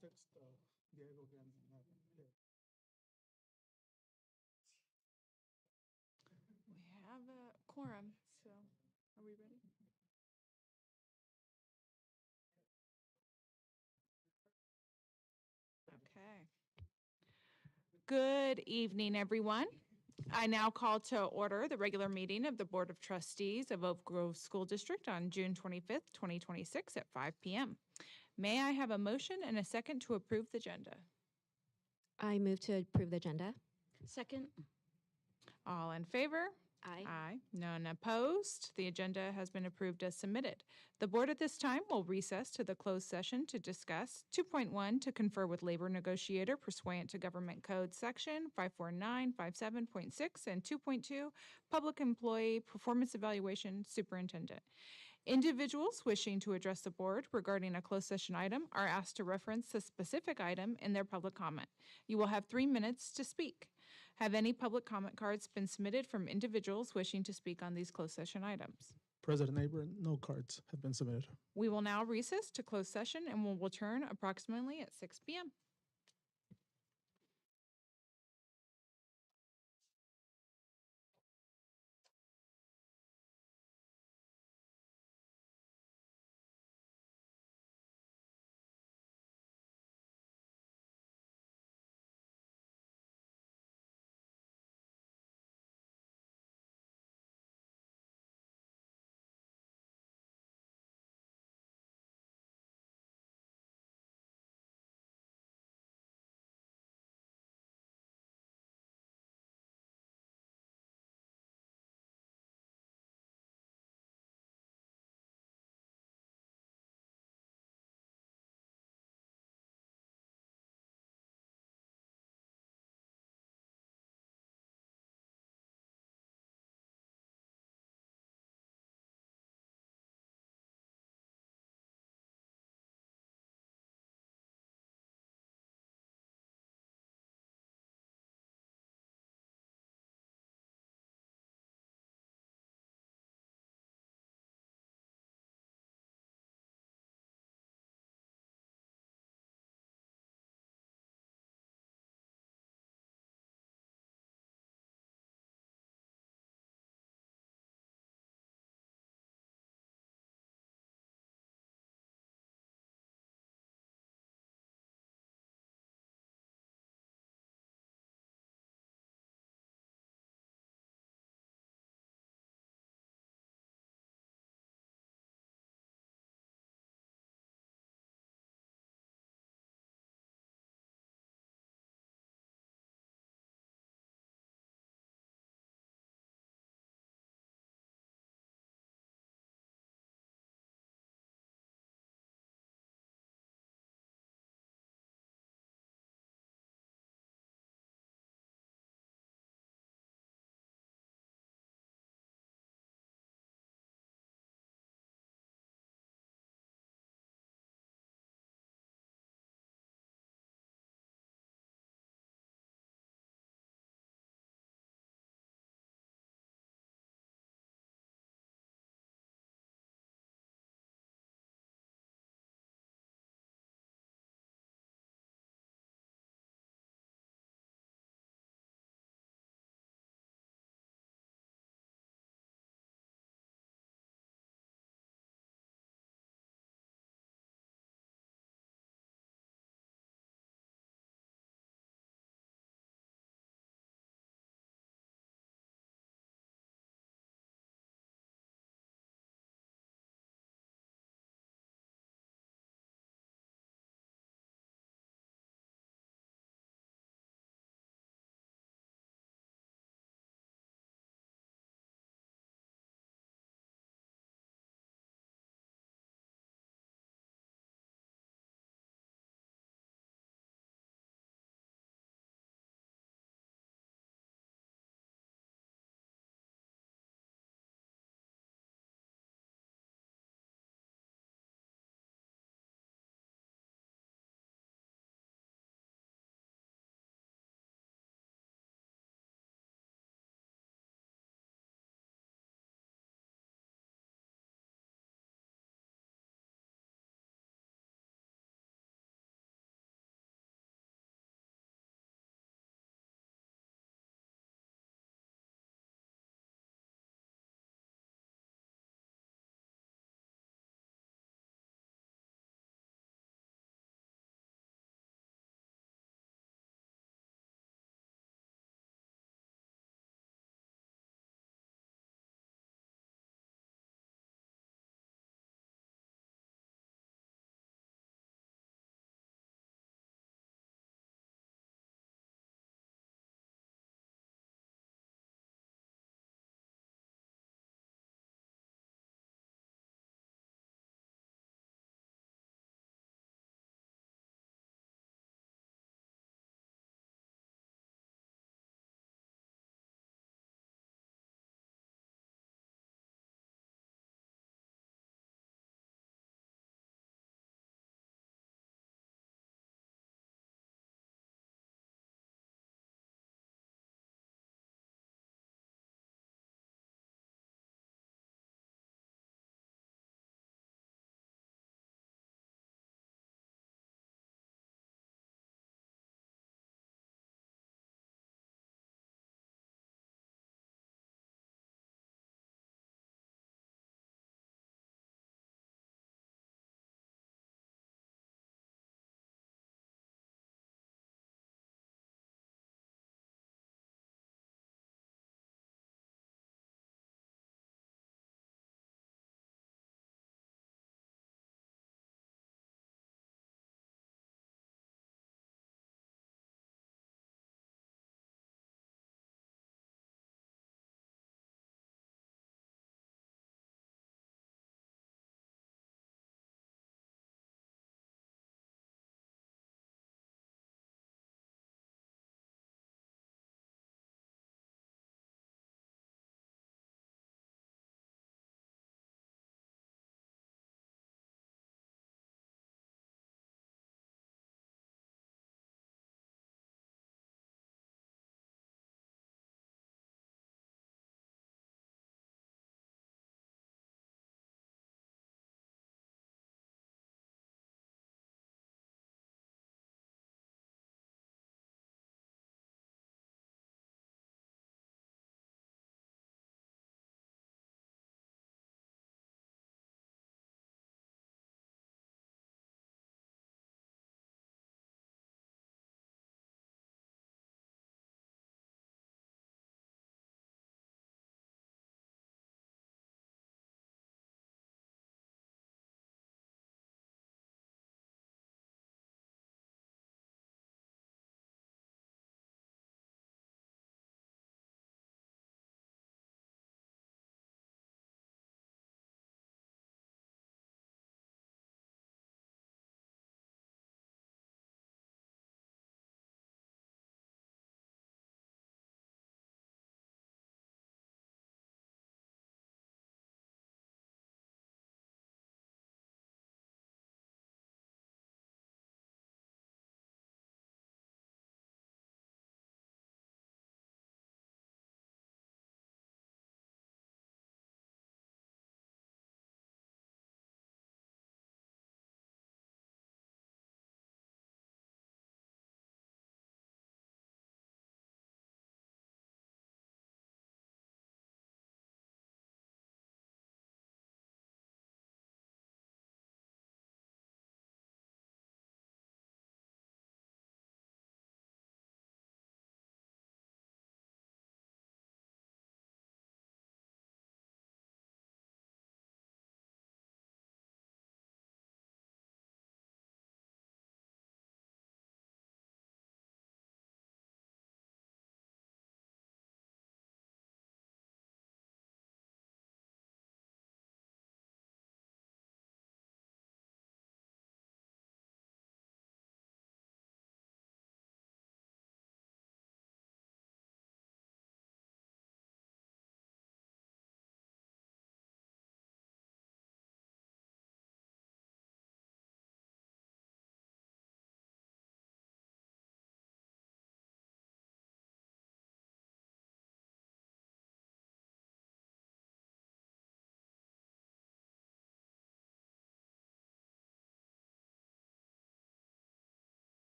text Diego again. We have a quorum, so are we ready? Okay. Good evening, everyone. I now call to order the regular meeting of the Board of Trustees of Oak Grove School District on June 25th, 2026 at 5 p.m. May I have a motion and a second to approve the agenda? I move to approve the agenda. Second. All in favor? Aye. Aye. None opposed. The agenda has been approved as submitted. The board at this time will recess to the closed session to discuss 2.1 to confer with labor negotiator pursuant to Government Code Section 54957.6 and 2.2 Public Employee Performance Evaluation Superintendent. Individuals wishing to address the board regarding a closed session item are asked to reference the specific item in their public comment. You will have 3 minutes to speak. Have any public comment cards been submitted from individuals wishing to speak on these closed session items? President Neighbor, no cards have been submitted. We will now recess to closed session and will return approximately at 6 p.m.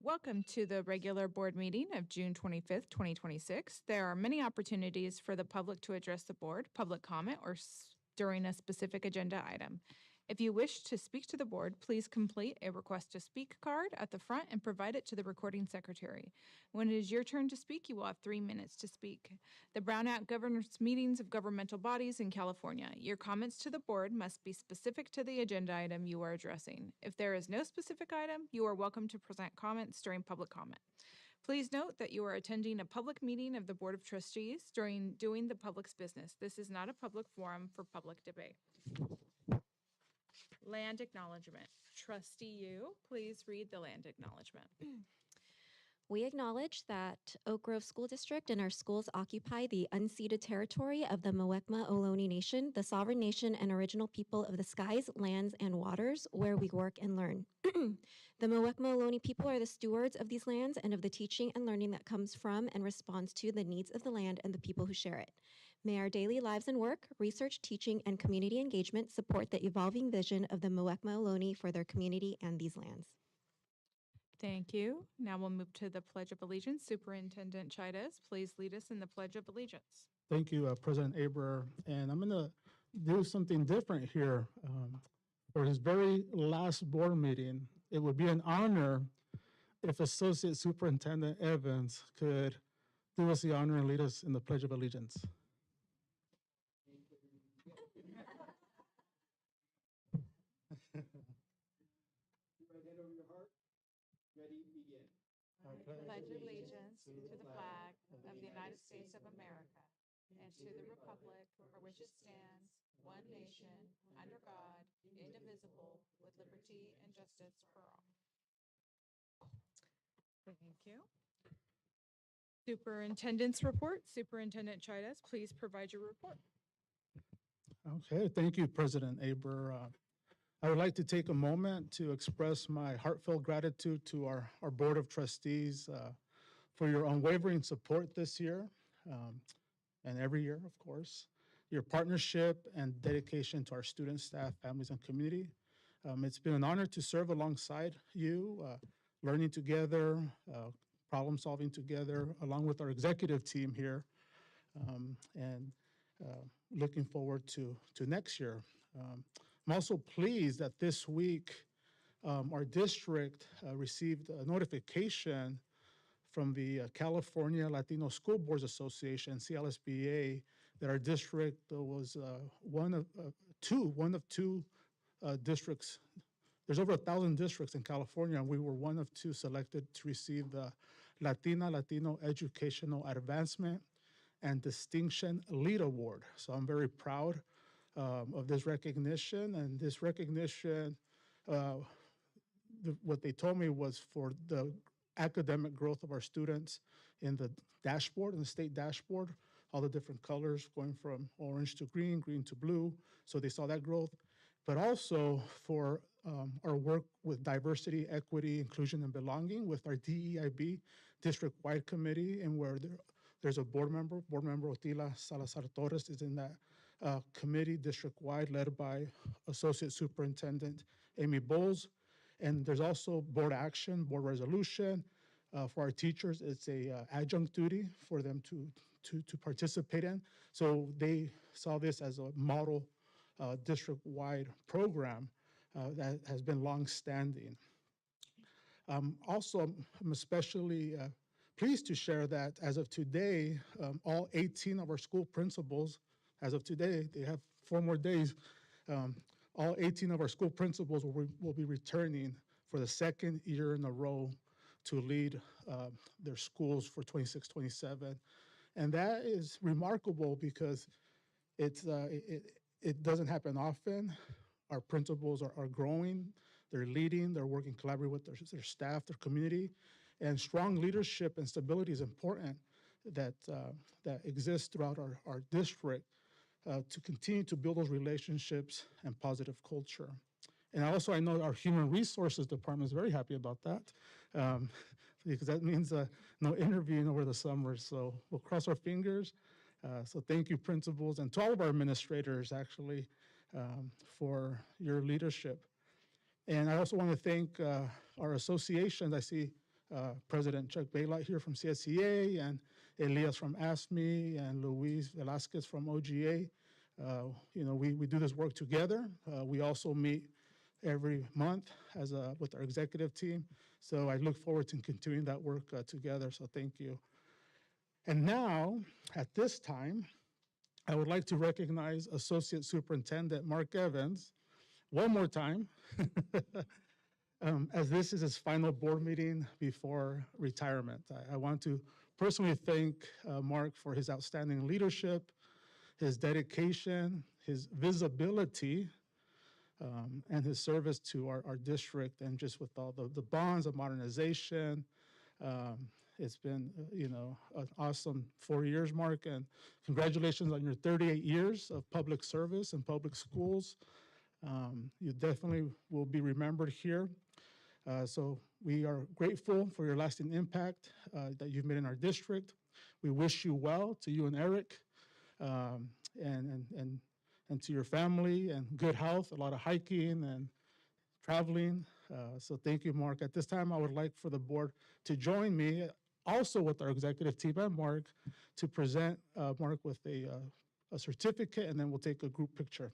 Welcome to the regular board meeting of June 25th, 2026. There are many opportunities for the public to address the board, public comment, or during a specific agenda item. If you wish to speak to the board, please complete a request to speak card at the front and provide it to the recording secretary. When it is your turn to speak, you will have 3 minutes to speak. The Brown Act governs meetings of governmental bodies in California. Your comments to the board must be specific to the agenda item you are addressing. If there is no specific item, you are welcome to present comments during public comment. Please note that you are attending a public meeting of the Board of Trustees during doing the public's business. This is not a public forum for public debate. Land acknowledgement. Trustee Yu, please read the land acknowledgement. We acknowledge that Oak Grove School District and our schools occupy the unceded territory of the Muwekma Ohlone Nation, the sovereign nation and original people of the skies, lands, and waters where we work and learn. The Muwekma Ohlone people are the stewards of these lands and of the teaching and learning that comes from and responds to the needs of the land and the people who share it. May our daily lives and work, research, teaching, and community engagement support the evolving vision of the Muwekma Ohlone for their community and these lands. Thank you. Now we'll move to the Pledge of Allegiance. Superintendent Chides, please lead us in the Pledge of Allegiance. Thank you, President Aber. And I'm going to do something different here. For his very last board meeting, it would be an honor if Associate Superintendent Evans could do us the honor and lead us in the Pledge of Allegiance. Pledge allegiance to the flag of the United States of America and to the republic for which it stands, one nation, under God, indivisible, with liberty and justice for all. Thank you. Superintendent's report. Superintendent Chides, please provide your report. Okay, thank you, President Aber. I would like to take a moment to express my heartfelt gratitude to our Board of Trustees for your unwavering support this year and every year, of course, your partnership and dedication to our students, staff, families, and community. It's been an honor to serve alongside you, learning together, problem solving together, along with our executive team here, and looking forward to next year. I'm also pleased that this week our district received a notification from the California Latino School Boards Association, CLSBA, that our district was one of two districts. There's over 1,000 districts in California, and we were one of two selected to receive the Latino Educational Advancement and Distinction Lead Award. So I'm very proud of this recognition, and this recognition, what they told me was for the academic growth of our students in the dashboard, in the state dashboard, all the different colors going from orange to green, green to blue. So they saw that growth, but also for our work with diversity, equity, inclusion, and belonging with our DEIB district-wide committee, and where there's a board member Otila Salazar Torres is in that committee district-wide, led by Associate Superintendent Amy Bowles. And there's also board action, board resolution. For our teachers, it's a adjunct duty for them to participate in. So they saw this as a model district-wide program that has been long-standing. Also, I'm especially pleased to share that as of today, all 18 of our school principals, as of today, they have 4 more days, all 18 of our school principals will be returning for the 2nd year in a row to lead their schools for 26-27. And that is remarkable because it doesn't happen often. Our principals are growing, they're leading, they're working collaboratively with their staff, their community, and strong leadership and stability is important that exists throughout our district to continue to build those relationships and positive culture. And also, I know our Human Resources Department is very happy about that because that means no interviewing over the summer. So we'll cross our fingers. So thank you, principals, and to all of our administrators, actually, for your leadership. And I also want to thank our associations. I see President Chuck Baylight here from CSEA, and Elias from ASME, and Luis Velasquez from OGA. We do this work together. We also meet every month with our executive team. So I look forward to continuing that work together. So thank you. And now, at this time, I would like to recognize Associate Superintendent Mark Evans one more time, as this is his final board meeting before retirement. I want to personally thank Mark for his outstanding leadership, his dedication, his visibility, and his service to our district, and just with all the bonds of modernization. It's been, an awesome 4 years, Mark, and congratulations on your 38 years of public service and public schools. You definitely will be remembered here. So we are grateful for your lasting impact that you've made in our district. We wish you well, to you and Eric, and to your family, and good health, a lot of hiking and traveling. So thank you, Mark. At this time, I would like for the board to join me, also with our executive team and Mark, to present Mark with a certificate, and then we'll take a group picture.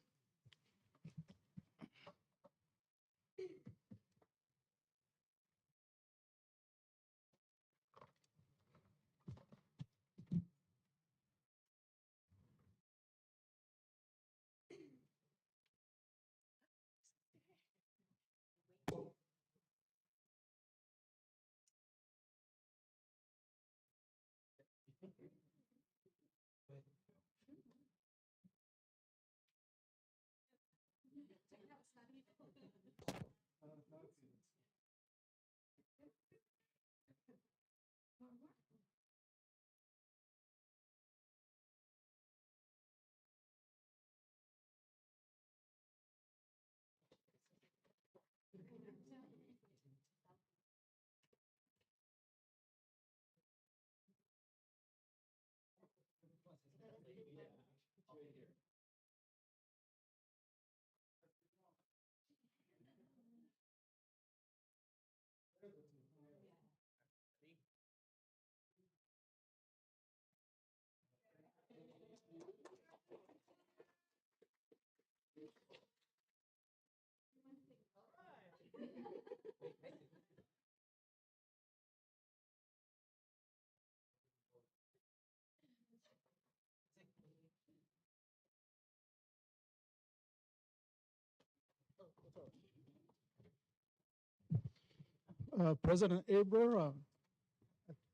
President Aber,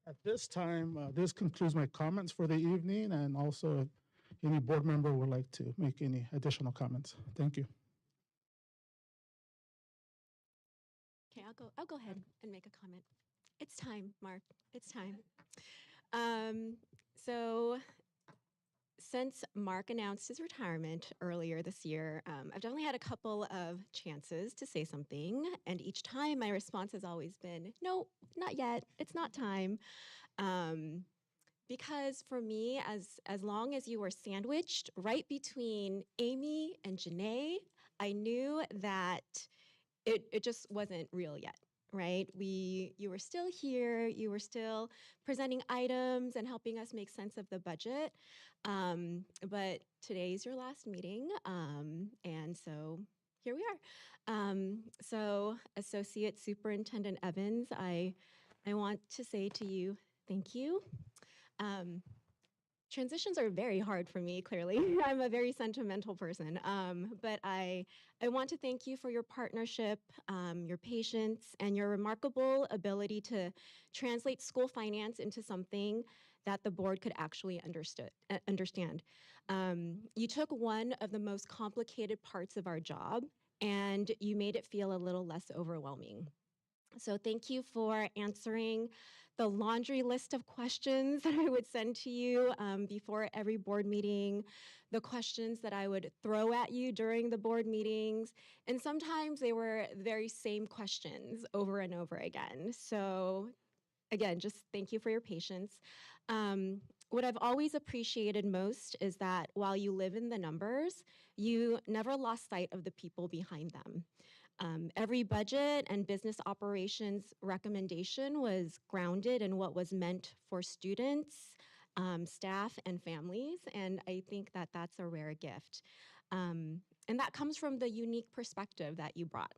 at this time, this concludes my comments for the evening, and also if any board member would like to make any additional comments. Thank you. Okay, I'll go ahead and make a comment. It's time, Mark. It's time. So since Mark announced his retirement earlier this year, I've definitely had a couple of chances to say something, and each time my response has always been, no, not yet. It's not time. Because for me, as long as you were sandwiched right between Amy and Janae, I knew that it just wasn't real yet, right? You were still here, you were still presenting items and helping us make sense of the budget. But today's your last meeting, and so here we are. So Associate Superintendent Evans, I want to say to you, thank you. Transitions are very hard for me, clearly. I'm a very sentimental person, but I want to thank you for your partnership, your patience, and your remarkable ability to translate school finance into something that the board could actually understand. You took one of the most complicated parts of our job, and you made it feel a little less overwhelming. So thank you for answering the laundry list of questions that I would send to you before every board meeting, the questions that I would throw at you during the board meetings, and sometimes they were the very same questions over and over again. So again, just thank you for your patience. what I've always appreciated most is that while you live in the numbers, you never lost sight of the people behind them. Every budget and business operations recommendation was grounded in what was meant for students, staff, and families, and I think that that's a rare gift. And that comes from the unique perspective that you brought,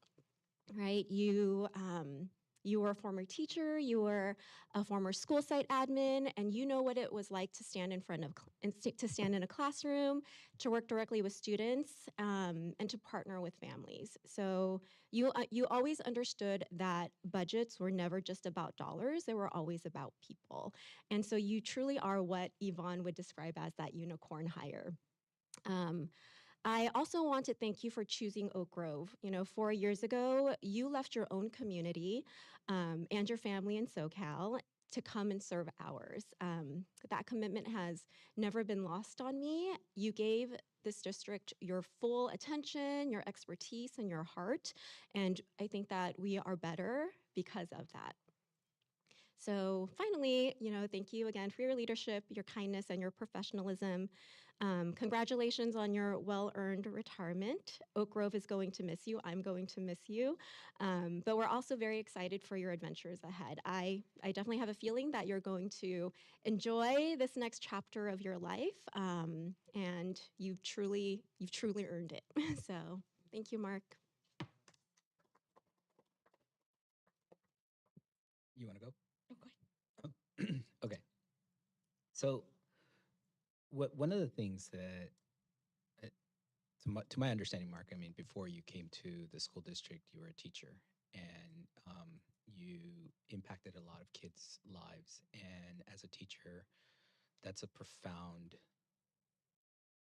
right? You were a former teacher, you were a former school site admin, and you know what it was like to stand in front of to stand in a classroom, to work directly with students, and to partner with families. So you always understood that budgets were never just about dollars; they were always about people. And so you truly are what Yvonne would describe as that unicorn hire. Um, I also want to thank you for choosing Oak Grove. 4 years ago, you left your own community and your family in SoCal to come and serve ours. That commitment has never been lost on me. You gave this district your full attention, your expertise, and your heart. And I think that we are better because of that. So finally, thank you again for your leadership, your kindness, and your professionalism. Congratulations on your well-earned retirement. Oak Grove is going to miss you. I'm going to miss you. But we're also very excited for your adventures ahead. I definitely have a feeling that you're going to enjoy this next chapter of your life, and you've truly earned it. So thank you, Mark. You want to go? Okay. Okay. So, one of the things that, to my understanding, Mark, I mean, before you came to the school district, you were a teacher, and you impacted a lot of kids' lives. And as a teacher, that's a profound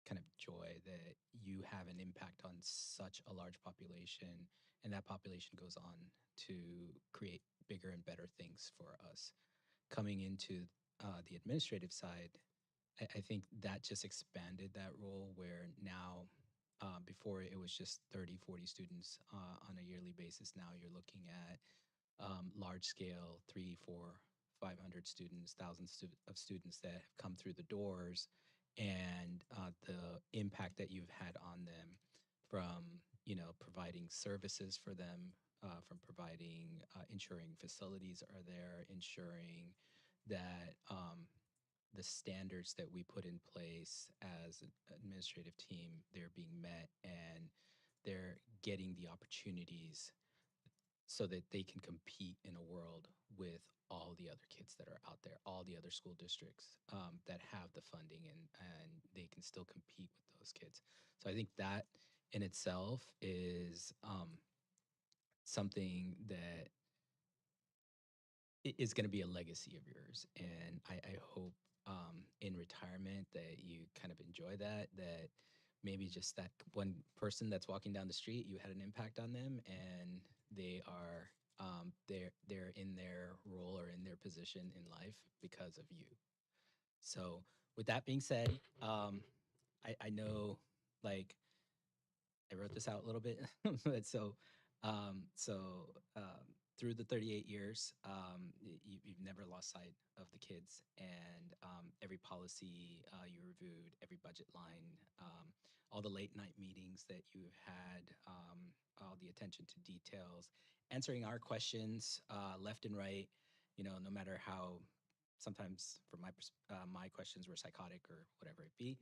kind of joy that you have an impact on such a large population, and that population goes on to create bigger and better things for us. Coming into the administrative side, I think that just expanded that role where now, before it was just 30, 40 students on a yearly basis. Now you're looking at large scale, 3, 4, 500 students, thousands of students that have come through the doors, and the impact that you've had on them from, providing services for them, from providing, ensuring facilities are there, ensuring that the standards that we put in place as an administrative team, they're being met, and they're getting the opportunities so that they can compete in a world with all the other kids that are out there, all the other school districts that have the funding, and they can still compete with those kids. So I think that in itself is something that is going to be a legacy of yours. And I hope in retirement that you kind of enjoy that maybe just that one person that's walking down the street, you had an impact on them, and they are they're in their role or in their position in life because of you. So with that being said, I know, like, I wrote this out a little bit, but um, so through the 38 years, you've never lost sight of the kids, and every policy you reviewed, every budget line, all the late night meetings that you've had, all the attention to details, answering our questions left and right. No matter how sometimes for my questions were psychotic or whatever it be.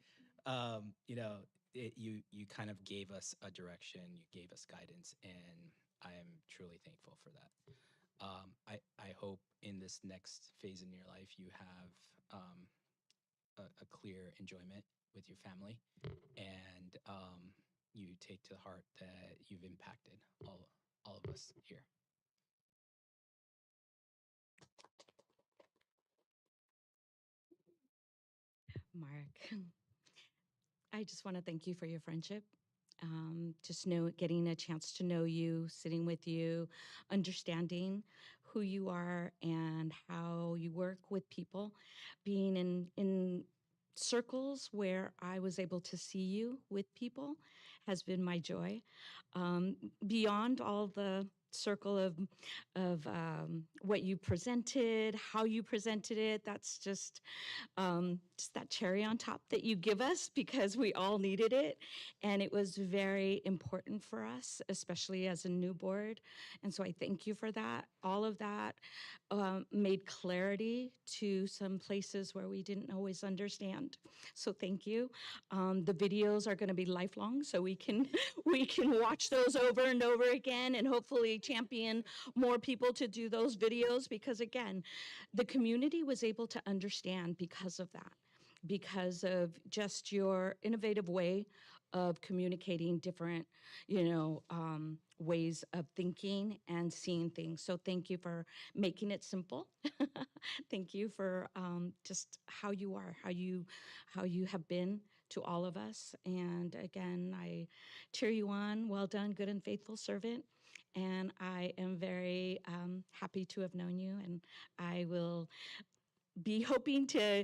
You kind of gave us a direction, you gave us guidance, and I am truly thankful for that. I hope in this next phase in your life you have a clear enjoyment with your family, and you take to heart that you've impacted all of us here. Mark, I just want to thank you for your friendship. Getting a chance to know you, sitting with you, understanding who you are and how you work with people, being in circles where I was able to see you with people has been my joy. Beyond all the circle of what you presented, how you presented it. That's just that cherry on top that you give us because we all needed it, and it was very important for us, especially as a new board. And so I thank you for that. All of that made clarity to some places where we didn't always understand. So thank you. The videos are going to be lifelong, so we can we can watch those over and over again, and hopefully champion more people to do those videos because again, the community was able to understand because of that, because of just your innovative way of communicating different, ways of thinking and seeing things. So thank you for making it simple. Thank you for just how you are, how you have been to all of us. And again, I cheer you on. Well done, good and faithful servant. And I am very happy to have known you. And I will be hoping to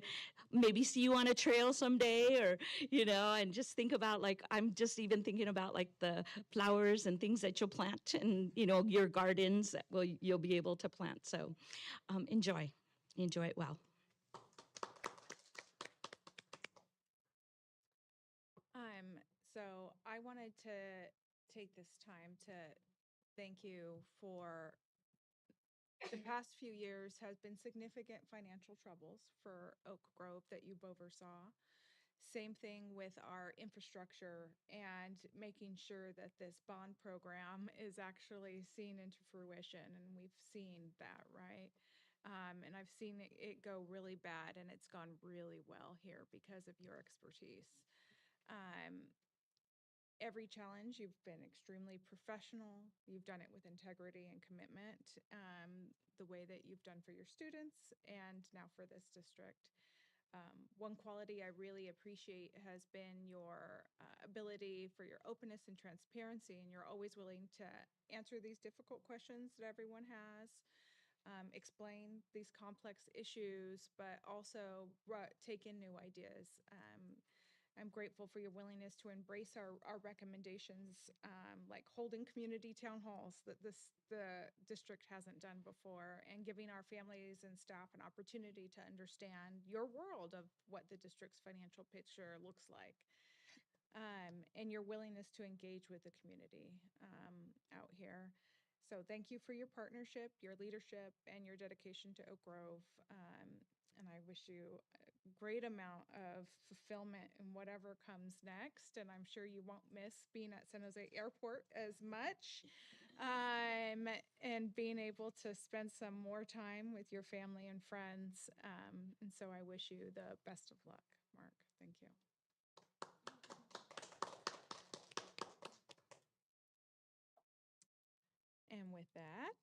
maybe see you on a trail someday or and just think about like I'm just even thinking about like the flowers and things that you'll plant and your gardens that you'll be able to plant. So enjoy it well. So I wanted to take this time to thank you for the past few years has been significant financial troubles for Oak Grove that you've oversaw. Same thing with our infrastructure and making sure that this bond program is actually seen into fruition. And we've seen that, right? And I've seen it go really bad, and it's gone really well here because of your expertise. Um, every challenge, you've been extremely professional. You've done it with integrity and commitment, the way that you've done for your students and now for this district. One quality I really appreciate has been your ability for your openness and transparency, and you're always willing to answer these difficult questions that everyone has, explain these complex issues, but also take in new ideas. I'm grateful for your willingness to embrace our recommendations, like holding community town halls that the district hasn't done before, and giving our families and staff an opportunity to understand your world of what the district's financial picture looks like, and your willingness to engage with the community out here. So thank you for your partnership, your leadership, and your dedication to Oak Grove. And I wish you great amount of fulfillment in whatever comes next. And I'm sure you won't miss being at San Jose Airport as much, and being able to spend some more time with your family and friends. And so I wish you the best of luck, Mark. Thank you. And with that,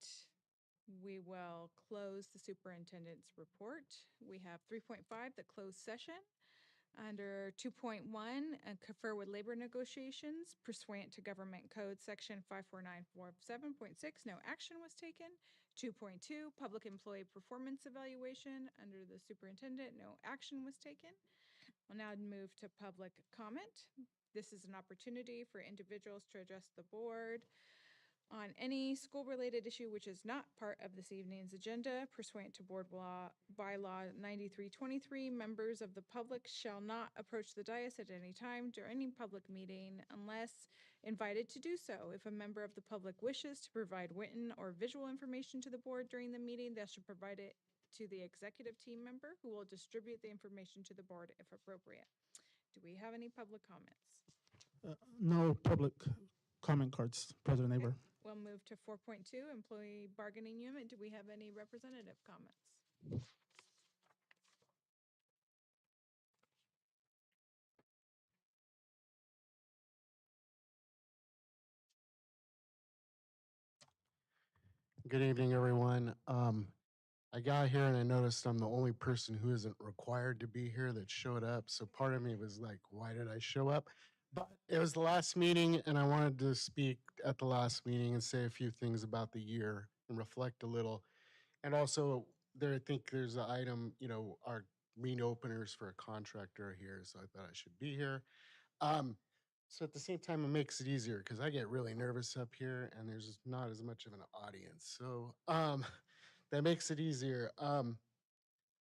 we will close the superintendent's report. We have 3.5, the closed session. Under 2.1, confer with labor negotiations pursuant to Government Code Section 54947.6, no action was taken. 2.2, public employee performance evaluation under the superintendent, no action was taken. We'll now move to public comment. This is an opportunity for individuals to address the board on any school-related issue which is not part of this evening's agenda pursuant to Board Bylaw 9323. Members of the public shall not approach the dais at any time during any public meeting unless invited to do so. If a member of the public wishes to provide written or visual information to the board during the meeting, they should provide it to the executive team member who will distribute the information to the board if appropriate. Do we have any public comments? No public comment cards, President Aber. We'll move to 4.2, employee bargaining unit. Do we have any representative comments? Good evening, everyone. I got here and I noticed I'm the only person who isn't required to be here that showed up. So part of me was like, why did I show up? But it was the last meeting, and I wanted to speak at the last meeting and say a few things about the year and reflect a little. And also, I think there's an item, our mean openers for a contractor are here, so I thought I should be here. Um, So at the same time, it makes it easier because I get really nervous up here and there's not as much of an audience. So that makes it easier.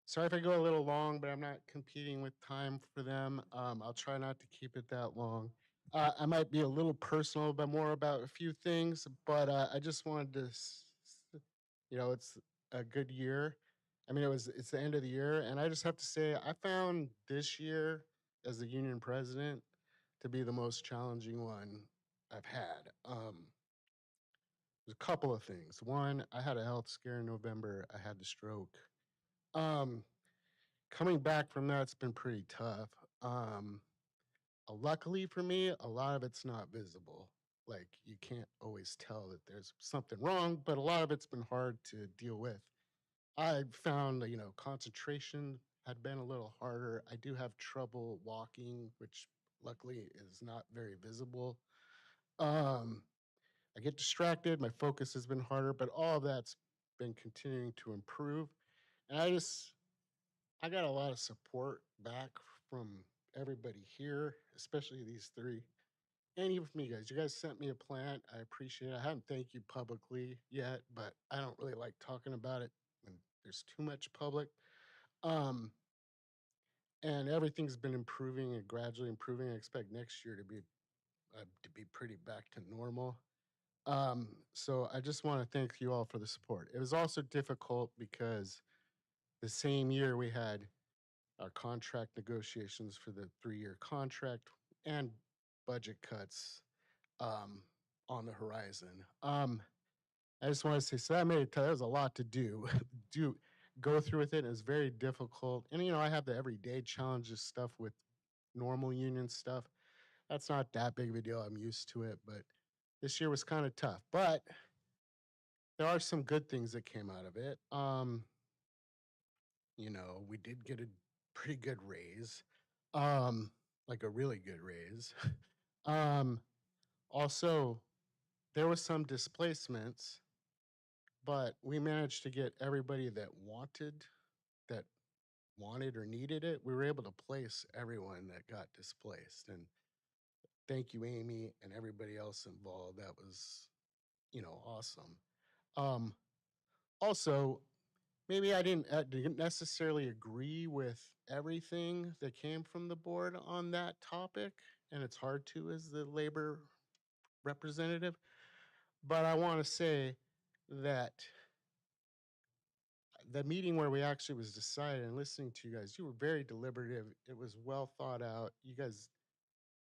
Sorry if I go a little long, but I'm not competing with time for them. I'll try not to keep it that long. I might be a little personal, but more about a few things. But I just wanted to, it's a good year. I mean, it's the end of the year, and I just have to say, I found this year as the union president to be the most challenging one I've had. There's a couple of things. One, I had a health scare in November. I had the stroke. Um, Coming back from that's been pretty tough. Luckily for me, a lot of it's not visible. Like you can't always tell that there's something wrong, but a lot of it's been hard to deal with. I found, concentration had been a little harder. I do have trouble walking, which luckily is not very visible. Um, I get distracted. My focus has been harder, but all of that's been continuing to improve. And I got a lot of support back from everybody here, especially these three. And even from you guys. You guys sent me a plant. I appreciate it. I haven't thanked you publicly yet, but I don't really like talking about it when there's too much public. Um, and everything's been improving and gradually improving. I expect next year to be pretty back to normal. So I just want to thank you all for the support. It was also difficult because the same year we had our contract negotiations for the 3-year contract and budget cuts um, on the horizon. I just want to say, so that made it tough. There was a lot to do, do go through with it. It was very difficult, and I have the everyday challenges stuff with normal union stuff. That's not that big of a deal. I'm used to it, but this year was kind of tough. But there are some good things that came out of it. We did get a pretty good raise, like a really good raise. um, Also, there was some displacements, but we managed to get everybody that wanted or needed it. We were able to place everyone that got displaced, and thank you, Amy, and everybody else involved. That was, awesome. Um, Also, maybe I didn't necessarily agree with everything that came from the board on that topic, and it's hard to as the labor representative. But I want to say that the meeting where we actually was decided and listening to you guys, you were very deliberative. It was well thought out. You guys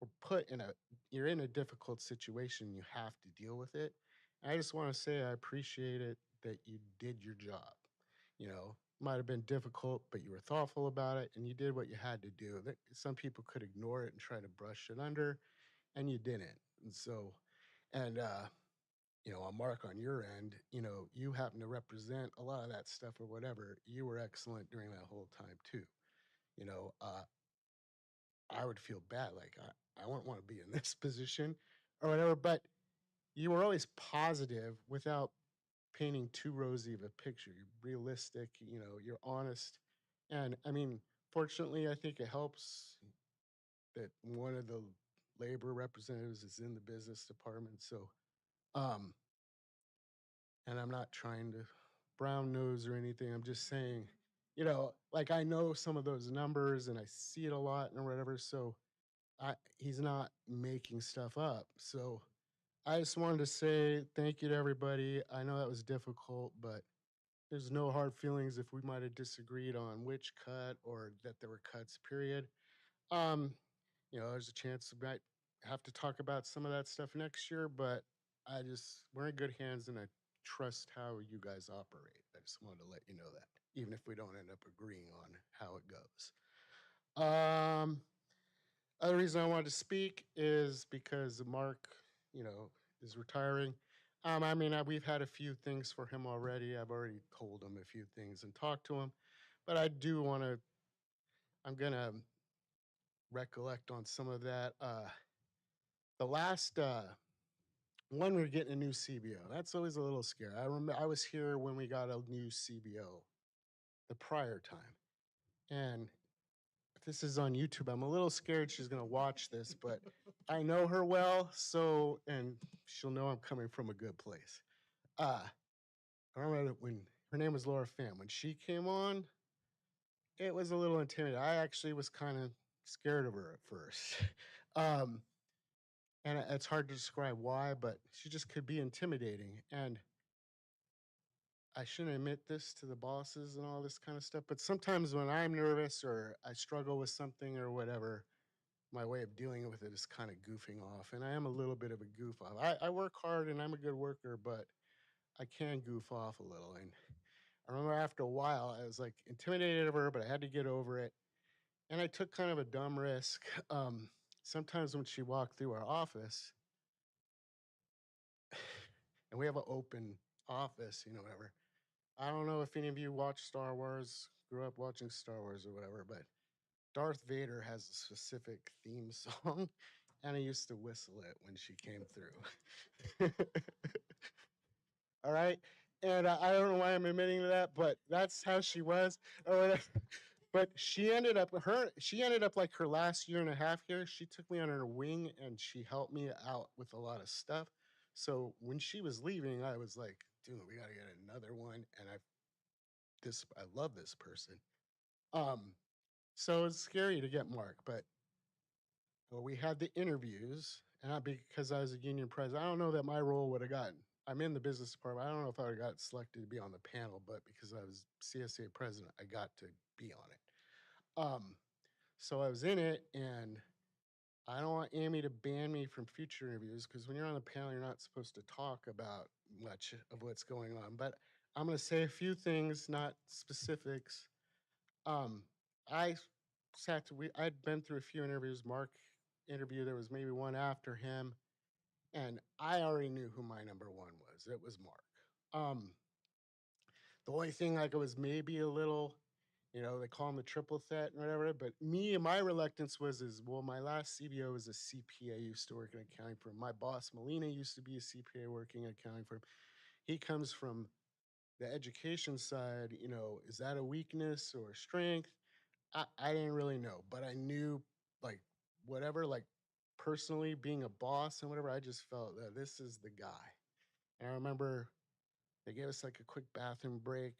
were you're in a difficult situation. You have to deal with it. I just want to say I appreciate it that you did your job. Might have been difficult, but you were thoughtful about it and you did what you had to do. Some people could ignore it and try to brush it under, and you didn't. And on Mark, on your end, you happen to represent a lot of that stuff or whatever. You were excellent during that whole time too. You know, uh, I would feel bad, like I wouldn't want to be in this position or whatever, but you were always positive without painting too rosy of a picture. You're realistic, you're honest. And I mean, fortunately, I think it helps that one of the labor representatives is in the business department. So, um, and I'm not trying to brown nose or anything. I'm just saying, like I know some of those numbers and I see it a lot and whatever. So he's not making stuff up. So I just wanted to say thank you to everybody. I know that was difficult, but there's no hard feelings if we might have disagreed on which cut or that there were cuts, period. Um, there's a chance we might have to talk about some of that stuff next year, but we're in good hands and I trust how you guys operate. I just wanted to let you know that, even if we don't end up agreeing on how it goes. Other reason I wanted to speak is because Mark, is retiring. We've had a few things for him already. I've already told him a few things and talked to him, but I do want to. I'm gonna recollect on some of that. The last when we were getting a new CBO, that's always a little scary. I remember I was here when we got a new CBO the prior time, and this is on YouTube. I'm a little scared she's gonna watch this, but I know her well, so and she'll know I'm coming from a good place. I remember when her name was Laura Pham. When she came on, it was a little intimidating. I actually was kind of scared of her at first. um, and it's hard to describe why, but she just could be intimidating. And I shouldn't admit this to the bosses and all this kind of stuff, but sometimes when I'm nervous or I struggle with something or whatever, my way of dealing with it is kind of goofing off. And I am a little bit of a goof off. I work hard and I'm a good worker, but I can goof off a little. And I remember after a while, I was like intimidated of her, but I had to get over it. And I took kind of a dumb risk. Sometimes when she walked through our office, and we have an open office, whatever. I don't know if any of you watch Star Wars, grew up watching Star Wars or whatever, but Darth Vader has a specific theme song, and I used to whistle it when she came through. All right. And I don't know why I'm admitting to that, but that's how she was. Or whatever. But she ended up like her last year and a half here. She took me under her wing and she helped me out with a lot of stuff. So when she was leaving, I was like, dude, we gotta get another one. And I love this person. Um, so it's scary to get Mark, but we had the interviews, and because I was a union president, I don't know that my role would have gotten. I'm in the business department. I don't know if I would have got selected to be on the panel, but because I was CSA president, I got to be on it. So I was in it, and I don't want Amy to ban me from future interviews because when you're on the panel, you're not supposed to talk about much of what's going on. But I'm going to say a few things, not specifics. I I'd been through a few interviews. Mark interview, there was maybe one after him, and I already knew who my number one was. It was Mark. The only thing like it was maybe a little, they call him the triple threat and whatever. But me and my reluctance was well, my last CBO was a CPA, used to work in accounting firm. My boss Molina used to be a CPA working at accounting firm. He comes from the education side. Is that a weakness or a strength? I didn't really know, but I knew like whatever, like personally being a boss and whatever, I just felt that this is the guy. And I remember they gave us like a quick bathroom break,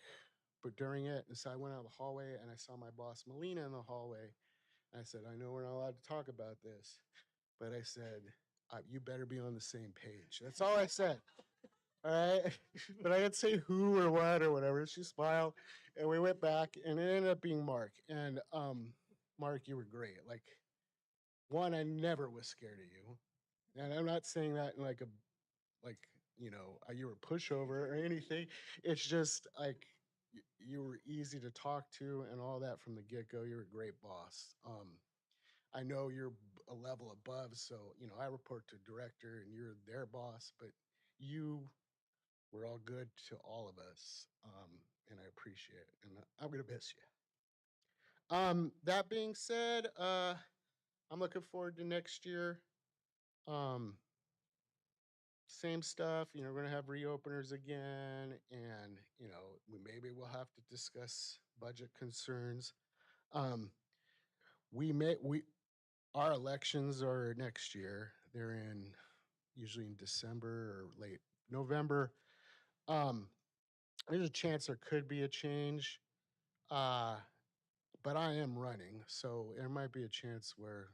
but during it, and so I went out the hallway and I saw my boss Melina in the hallway. And I said, I know we're not allowed to talk about this, but I said, you better be on the same page. That's all I said. All right. But I didn't say who or what or whatever. She smiled and we went back and it ended up being Mark. And Mark, you were great. Like, one, I never was scared of you. And I'm not saying that in like you were a pushover or anything. It's just like you were easy to talk to and all that from the get go. You're a great boss. I know you're a level above, so I report to director and you're their boss, but you were all good to all of us, and I appreciate it. And I'm gonna miss you. That being said, I'm looking forward to next year. Um, Same stuff, we're going to have reopeners again, and maybe we'll have to discuss budget concerns. Um, we our elections are next year. They're usually in December or late November. Um, there's a chance there could be a change. But I am running, so there might be a chance where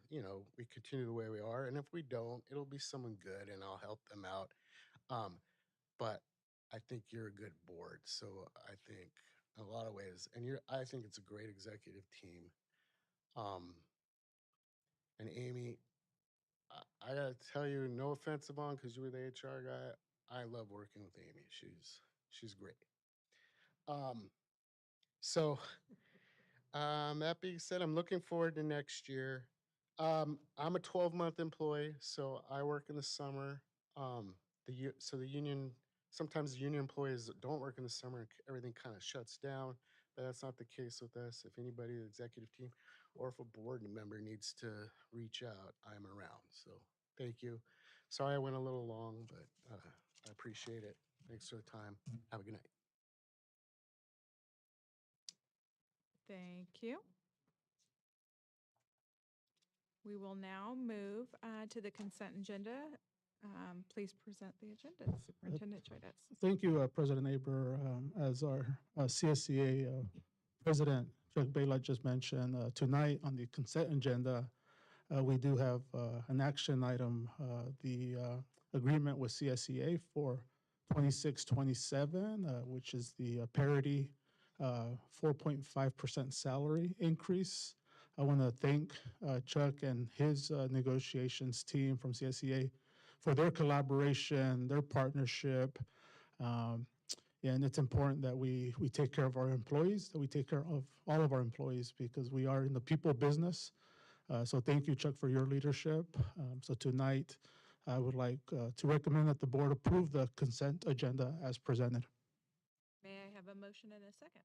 we continue the way we are, and if we don't, it'll be someone good, and I'll help them out. Um, but I think you're a good board, so I think in a lot of ways, and I think it's a great executive team. Um, and Amy, I gotta tell you, no offense, Yvonne, because you were the HR guy. I love working with Amy. She's great. Um, so that being said, I'm looking forward to next year. I'm a 12-month employee, so I work in the summer. The union, sometimes the union employees don't work in the summer, and everything kind of shuts down. But that's not the case with us. If anybody, the executive team, or if a board member needs to reach out, I'm around. So thank you. Sorry I went a little long, but I appreciate it. Thanks for the time. Have a good night. Thank you. We will now move to the consent agenda. Please present the agenda, Superintendent Chouettes. Thank you, President Aber. As our CSCA President Chuck Baylock just mentioned, tonight on the consent agenda, we do have an action item, the agreement with CSCA for 26-27, which is the parity 4.5% salary increase. I want to thank Chuck and his negotiations team from CSCA for their collaboration, their partnership. And it's important that we take care of our employees, that we take care of all of our employees because we are in the people business. So thank you, Chuck, for your leadership. So tonight, I would like to recommend that the board approve the consent agenda as presented. May I have a motion and a second?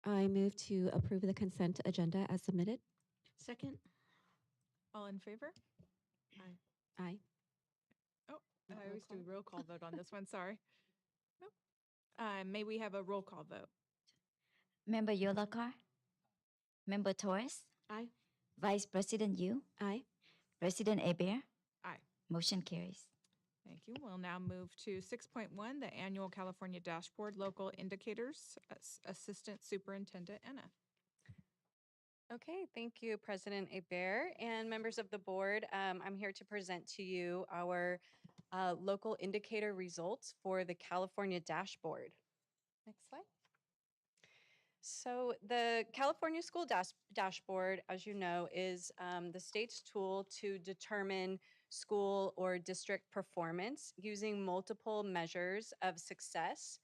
I move to approve the consent agenda as submitted. Second. All in favor? Aye. Oh, Not I roll always do call? roll call vote on this one, sorry. Nope. May we have a roll call vote? Member Yolakar, Member Torres, Aye. Vice President Yu, Aye. President Hebert. Aye. Motion carries. Thank you. We'll now move to 6.1, the Annual California Dashboard Local Indicators. Assistant Superintendent Anna. Okay, thank you, President Hebert and members of the board. I'm here to present to you our local indicator results for the California Dashboard. Next slide. So the California School Dashboard, as you know, is the state's tool to determine school or district performance using multiple measures of success.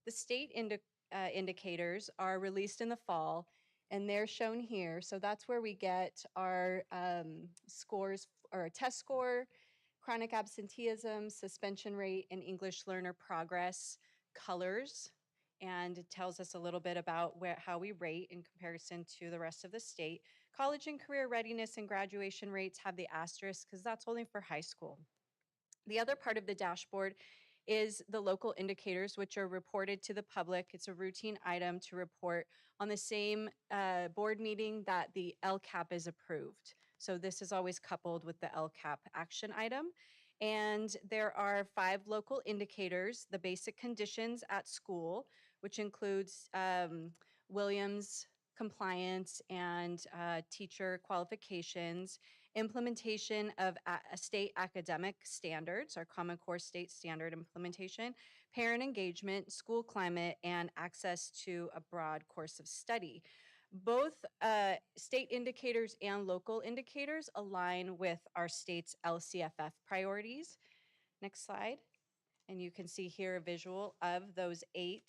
The state indicators are released in the fall, and they're shown here. So that's where we get our scores, or test score, chronic absenteeism, suspension rate, and English learner progress colors. And it tells us a little bit about how we rate in comparison to the rest of the state. College and career readiness and graduation rates have the asterisk because that's only for high school. The other part of the dashboard is the local indicators, which are reported to the public. It's a routine item to report on the same board meeting that the LCAP is approved. So this is always coupled with the LCAP action item. And there are 5 local indicators: the basic conditions at school, which includes Williams compliance and teacher qualifications, implementation of state academic standards, our Common Core state standard implementation, parent engagement, school climate, and access to a broad course of study. Both state indicators and local indicators align with our state's LCFF priorities. Next slide. And you can see here a visual of those 8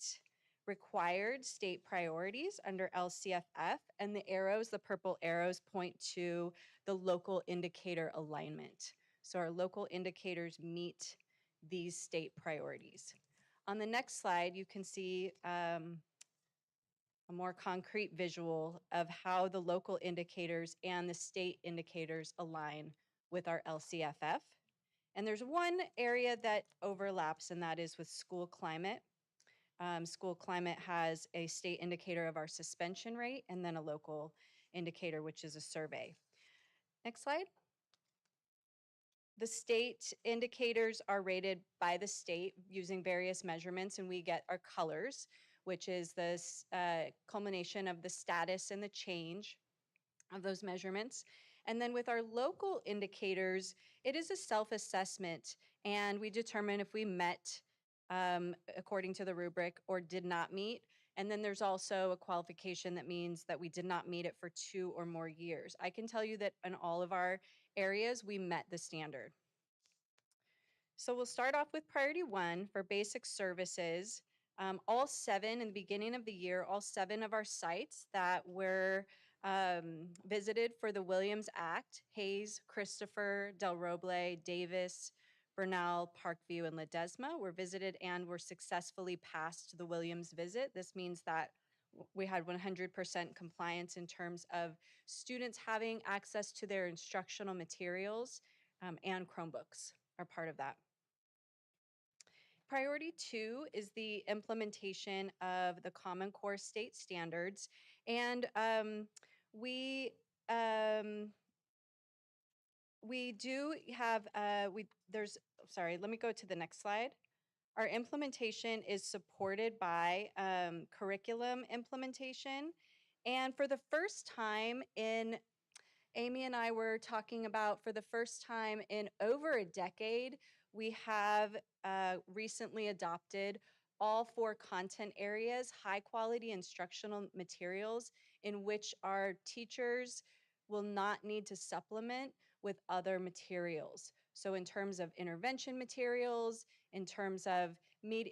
required state priorities under LCFF, and the arrows, the purple arrows, point to the local indicator alignment. So our local indicators meet these state priorities. On the next slide, you can see a more concrete visual of how the local indicators and the state indicators align with our LCFF. And there's one area that overlaps, and that is with school climate. School climate has a state indicator of our suspension rate and then a local indicator, which is a survey. Next slide. The state indicators are rated by the state using various measurements, and we get our colors, which is the culmination of the status and the change of those measurements. And then with our local indicators, it is a self-assessment, and we determine if we met according to the rubric or did not meet. And then there's also a qualification that means that we did not meet it for 2 or more years. I can tell you that in all of our areas, we met the standard. So we'll start off with priority 1 for basic services. All 7 in the beginning of the year, all 7 of our sites that were visited for the Williams Act, Hayes, Christopher, Del Roble, Davis, Bernal, Parkview, and Ledesma were visited and were successfully passed the Williams visit. This means that we had 100% compliance in terms of students having access to their instructional materials, and Chromebooks are part of that. Priority 2 is the implementation of the Common Core state standards. And we we do have, sorry, let me go to the next slide. Our implementation is supported by curriculum implementation. And for the first time Amy and I were talking about, for the first time in over a decade, we have recently adopted all 4 content areas, high quality instructional materials in which our teachers will not need to supplement with other materials. So in terms of intervention materials, in terms of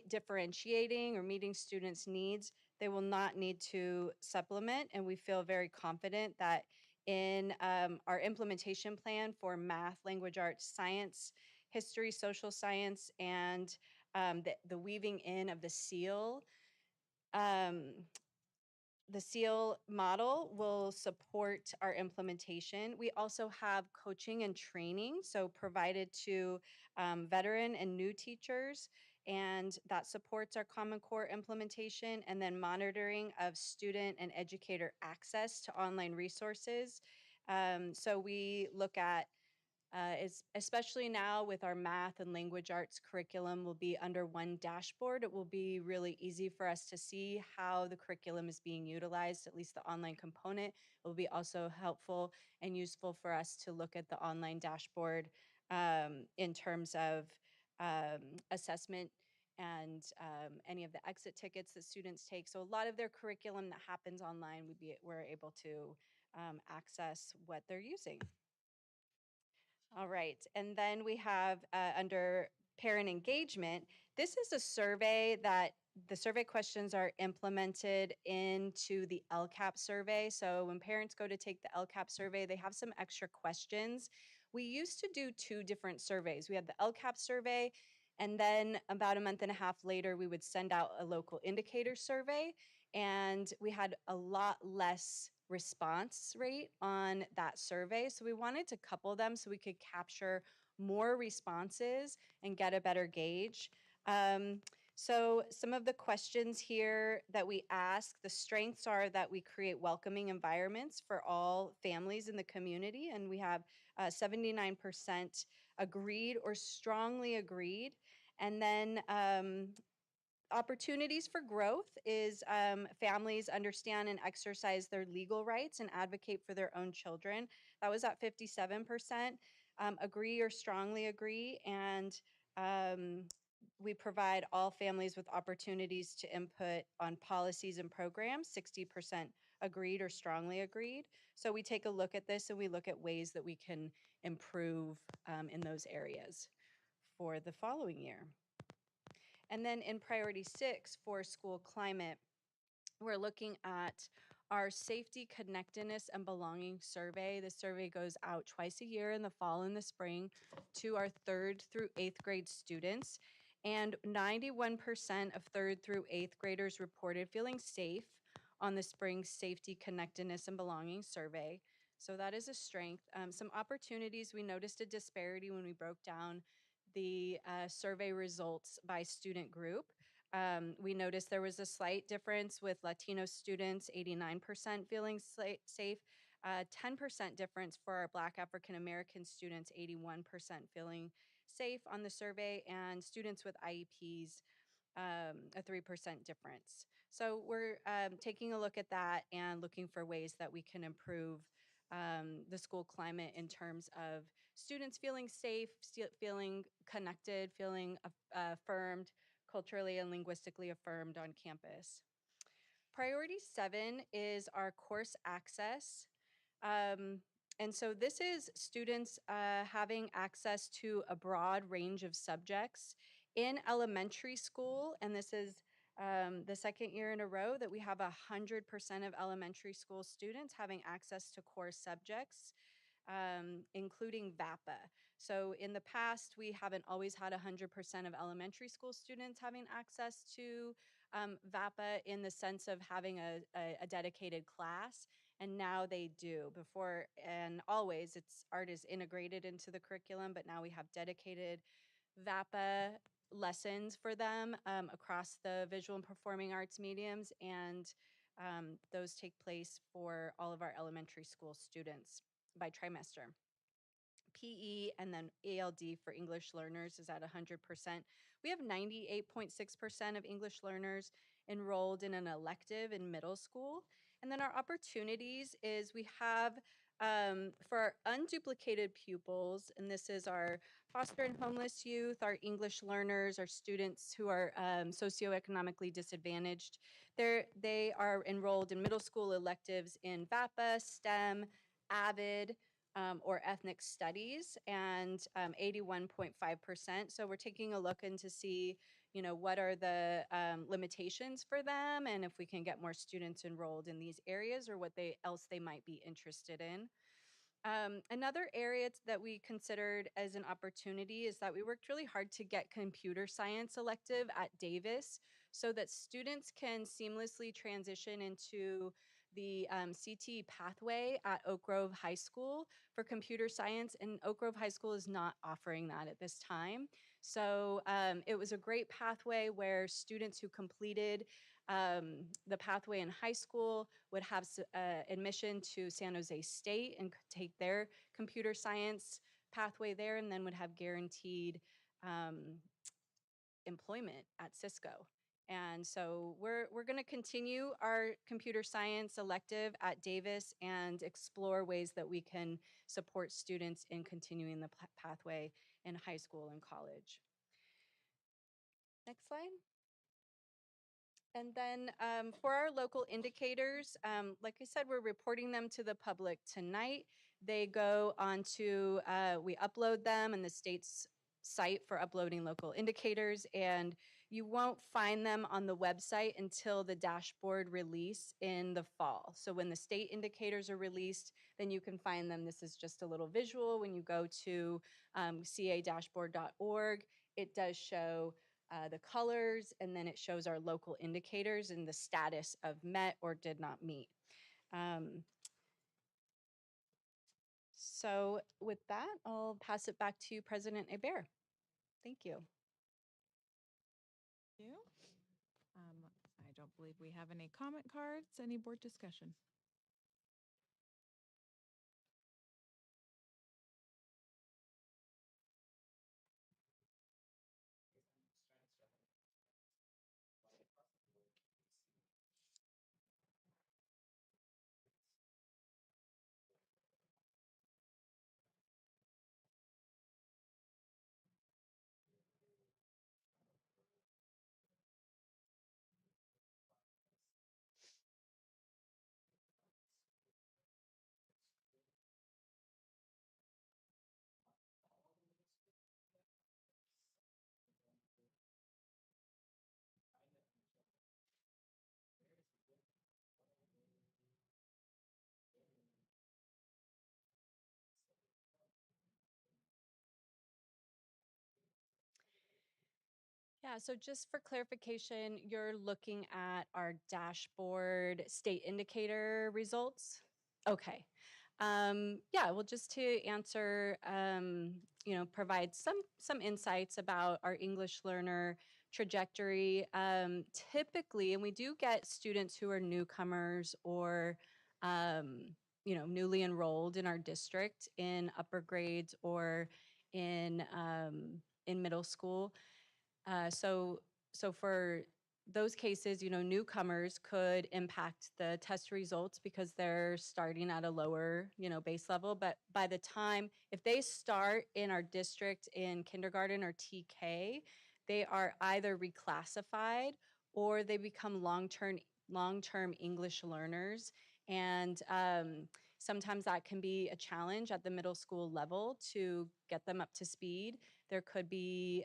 differentiating or meeting students' needs, they will not need to supplement. And we feel very confident that in our implementation plan for math, language arts, science, history, social science, and the weaving in of the SEAL. The SEAL model will support our implementation. We also have coaching and training, so provided to veteran and new teachers, and that supports our Common Core implementation, and then monitoring of student and educator access to online resources. So we look at especially now with our math and language arts curriculum will be under one dashboard. It will be really easy for us to see how the curriculum is being utilized, at least the online component. It will be also helpful and useful for us to look at the online dashboard in terms of assessment and any of the exit tickets that students take. So a lot of their curriculum that happens online, we're able to access what they're using. All right, and then we have under parent engagement, this is a survey that the survey questions are implemented into the LCAP survey. So when parents go to take the LCAP survey, they have some extra questions. We used to do 2 different surveys. We had the LCAP survey, and then about a month and a half later, we would send out a local indicator survey, and we had a lot less response rate on that survey. So we wanted to couple them so we could capture more responses and get a better gauge. So some of the questions here that we ask, the strengths are that we create welcoming environments for all families in the community, and we have 79% agreed or strongly agreed. And then opportunities for growth is families understand and exercise their legal rights and advocate for their own children. That was at 57%. Agree or strongly agree, and we provide all families with opportunities to input on policies and programs. 60% agreed or strongly agreed. So we take a look at this and we look at ways that we can improve in those areas for the following year. And then in priority 6 for school climate, we're looking at our safety, connectedness, and belonging survey. The survey goes out twice a year in the fall and the spring to our 3rd through 8th grade students. And 91% of 3rd through 8th graders reported feeling safe on the spring safety, connectedness, and belonging survey. So that is a strength. Some opportunities, we noticed a disparity when we broke down the survey results by student group. We noticed there was a slight difference with Latino students, 89% feeling safe, 10% difference for our Black African American students, 81% feeling safe on the survey, and students with IEPs, a 3% difference. So we're taking a look at that and looking for ways that we can improve the school climate in terms of students feeling safe, feeling connected, feeling affirmed, culturally and linguistically affirmed on campus. Priority 7 is our course access. And so this is students having access to a broad range of subjects in elementary school, and this is the 2nd year in a row that we have 100% of elementary school students having access to core subjects, including VAPA. So in the past, we haven't always had 100% of elementary school students having access to VAPA in the sense of having a dedicated class, and now they do. Before and always, art is integrated into the curriculum, but now we have dedicated VAPA lessons for them across the visual and performing arts mediums, and Those take place for all of our elementary school students by trimester. PE and then ALD for English learners is at 100%. We have 98.6% of English learners enrolled in an elective in middle school. And then our opportunities is we have for our unduplicated pupils, and this is our foster and homeless youth, our English learners, our students who are socioeconomically disadvantaged. They are enrolled in middle school electives in VAPA, STEM, AVID, or ethnic studies, and 81.5%. So we're taking a look in to see, what are the limitations for them, and if we can get more students enrolled in these areas, or what else they might be interested in. Another area that we considered as an opportunity is that we worked really hard to get computer science elective at Davis so that students can seamlessly transition into the CT pathway at Oak Grove High School for computer science, and Oak Grove High School is not offering that at this time. So it was a great pathway where students who completed the pathway in high school would have admission to San Jose State and could take their computer science pathway there, and then would have guaranteed employment at Cisco. And so we're going to continue our computer science elective at Davis and explore ways that we can support students in continuing the pathway in high school and college. Next slide. And then for our local indicators, like I said, we're reporting them to the public tonight. They go on to, we upload them in the state's site for uploading local indicators, and you won't find them on the website until the dashboard release in the fall. So when the state indicators are released, then you can find them. This is just a little visual. When you go to ca-dashboard.org, it does show the colors, and then it shows our local indicators and the status of met or did not meet. So with that, I'll pass it back to President Hebert. Thank you. Thank you. I don't believe we have any comment cards. Any board discussion? Yeah, so just for clarification, you're looking at our dashboard state indicator results? Okay. Yeah, well, just to answer, provide some insights about our English learner trajectory. Typically, and we do get students who are newcomers or, newly enrolled in our district in upper grades or in middle school. So for those cases, newcomers could impact the test results because they're starting at a lower, base level. But by the time, if they start in our district in kindergarten or TK, they are either reclassified or they become long-term English learners. And sometimes that can be a challenge at the middle school level to get them up to speed. There could be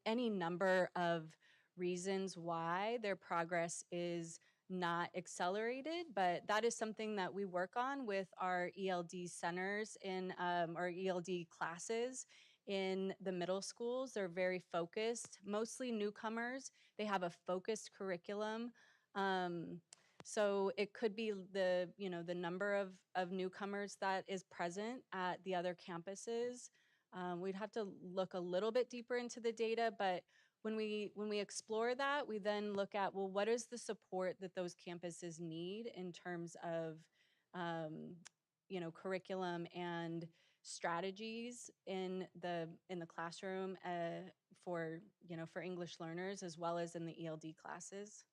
any number of reasons why their progress is not accelerated, but that is something that we work on with our ELD centers in our ELD classes in the middle schools. They're very focused, mostly newcomers. They have a focused curriculum. So it could be the number of newcomers that is present at the other campuses. We'd have to look a little bit deeper into the data, but when we explore that, we then look at, well, what is the support that those campuses need in terms of curriculum and strategies in the classroom for for English learners as well as in the ELD classes.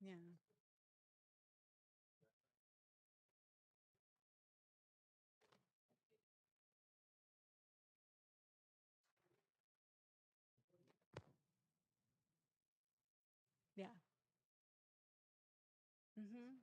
Yeah. Yeah. Mm-hmm.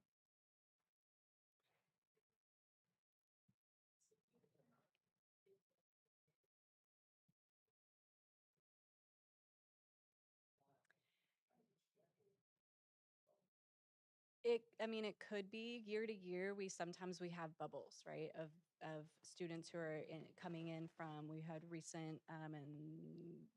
I mean, it could be year to year. We have bubbles, right, of students who are coming in from. We had recent, and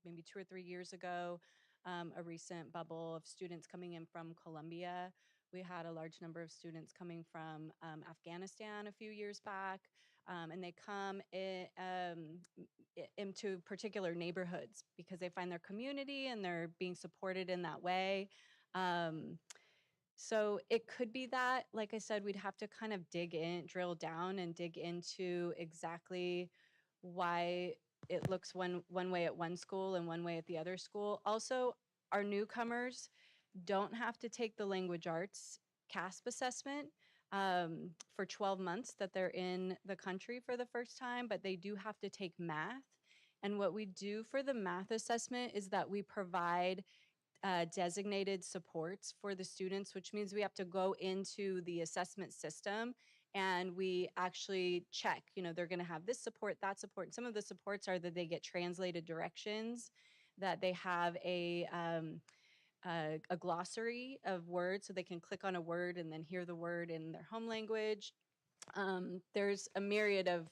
maybe 2 or 3 years ago, a recent bubble of students coming in from Colombia. We had a large number of students coming from Afghanistan a few years back, and they come into particular neighborhoods because they find their community and they're being supported in that way. So it could be that, like I said, we'd have to kind of drill down and dig into exactly why it looks one way at one school and one way at the other school. Also, our newcomers don't have to take the language arts CASP assessment for 12 months that they're in the country for the first time, but they do have to take math. And what we do for the math assessment is that we provide designated supports for the students, which means we have to go into the assessment system and we actually check, they're going to have this support, that support. And some of the supports are that they get translated directions, that they have a glossary of words so they can click on a word and then hear the word in their home language. There's a myriad of,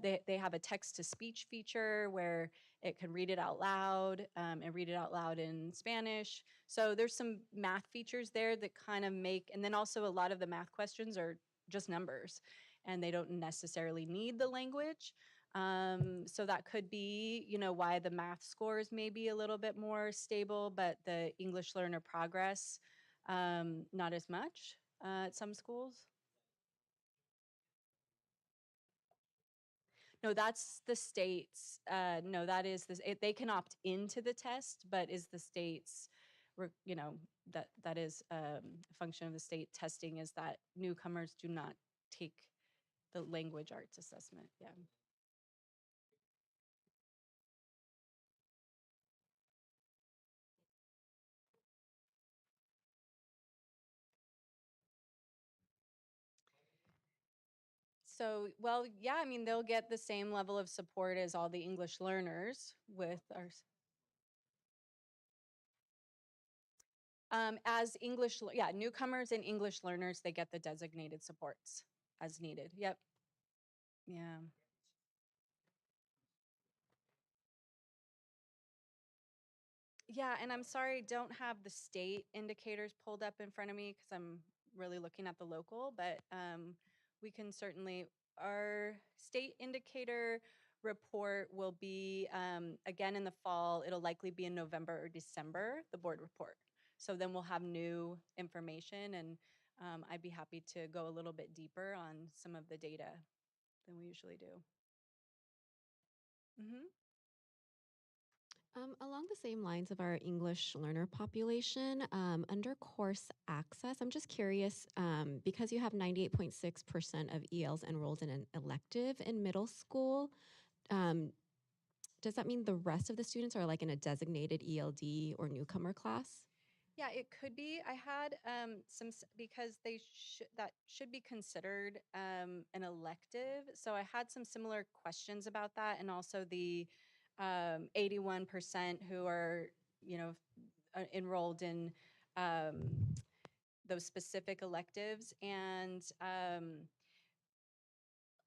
they have a text to speech feature where it can read it out loud and read it out loud in Spanish. So there's some math features there that kind of and then also a lot of the math questions are just numbers and they don't necessarily need the language. So that could be, why the math scores may be a little bit more stable, but the English learner progress, not as much at some schools. No, that's the state's, no, that is they can opt into the test, but is the state's, that is a function of the state testing is that newcomers do not take the language arts assessment. Yeah. So, well, yeah, I mean, they'll get the same level of support as all the English learners with our, as newcomers and English learners, they get the designated supports as needed. Yep. Yeah. Yeah, and I'm sorry, don't have the state indicators pulled up in front of me because I'm really looking at the local, but we can certainly, our state indicator report will be, again in the fall, it'll likely be in November or December, the board report. So then we'll have new information and I'd be happy to go a little bit deeper on some of the data than we usually do. Mm-hmm. Along the same lines of our English learner population, under course access, I'm just curious, because you have 98.6% of ELs enrolled in an elective in middle school, does that mean the rest of the students are like in a designated ELD or newcomer class? Yeah, it could be. I had because that should be considered an elective. So I had some similar questions about that, and also the 81% who are enrolled in those specific electives, and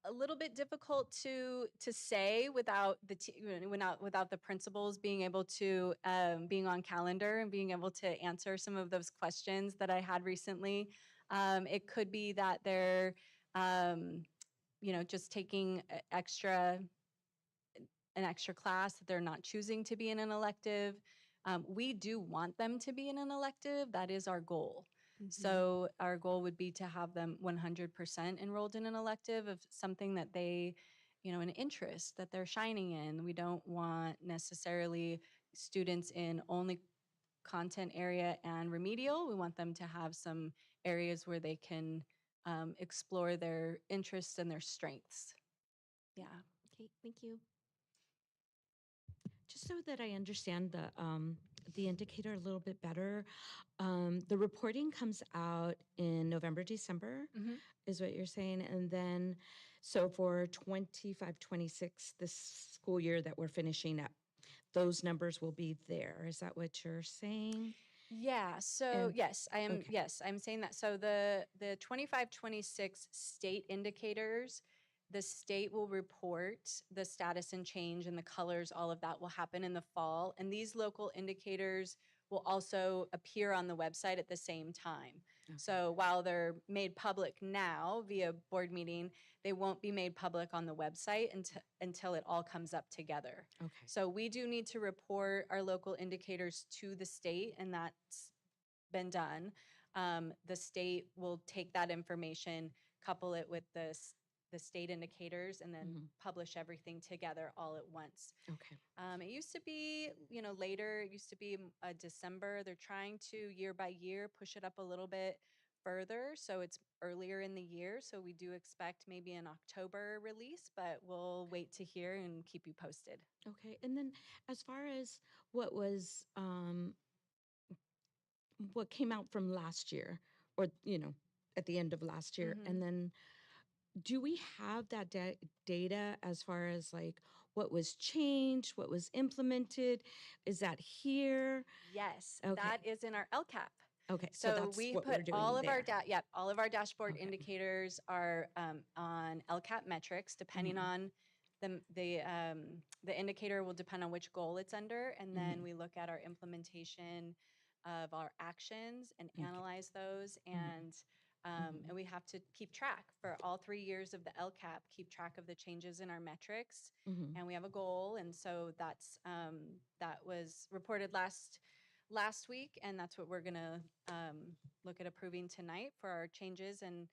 a little bit difficult to say without without the principals being able to being on calendar and being able to answer some of those questions that I had recently. It could be that they're just taking an extra class that they're not choosing to be in an elective. We do want them to be in an elective. That is our goal. So our goal would be to have them 100% enrolled in an elective of something that they, an interest that they're shining in. We don't want necessarily students in only content area and remedial. We want them to have some areas where they can explore their interests and their strengths. Yeah. Okay, thank you. Just so that I understand the indicator a little bit better, the reporting comes out in November, December, Mhm. is what you're saying. And then, so for 25-26, this school year that we're finishing up, those numbers will be there. Is that what you're saying? Yeah, so And- yes, okay. yes, I'm saying that. So the 25-26 state indicators, the state will report the status and change and the colors, all of that will happen in the fall. And these local indicators will also appear on the website at the same time. Okay. So while they're made public now via board meeting, they won't be made public on the website until it all comes up together. Okay. So we do need to report our local indicators to the state, and that's been done. The state will take that information, couple it with the state indicators, and then Mhm. publish everything together all at once. Okay. It used to be, later. It used to be December. They're trying to year by year push it up a little bit further, so it's earlier in the year. So we do expect maybe an October release, but we'll wait to hear and keep you posted. Okay. And then as far as what was, what came out from last year, or, at the end of last year, Mhm. and then do we have that data as far as like what was changed, what was implemented? Is that here? Yes, Okay. that is in our LCAP. Okay, so So that's we what we're put doing all of our there. all of our dashboard Okay. indicators are on LCAP metrics. Depending Mhm. on the indicator will depend on which goal it's under, and then Mhm. we look at our implementation of our actions and Okay. analyze those, Mhm. and we have to keep track for all 3 years of the LCAP. Keep track of the changes in our metrics, Mhm. and we have a goal, and so that was reported last week, and that's what we're gonna look at approving tonight for our changes and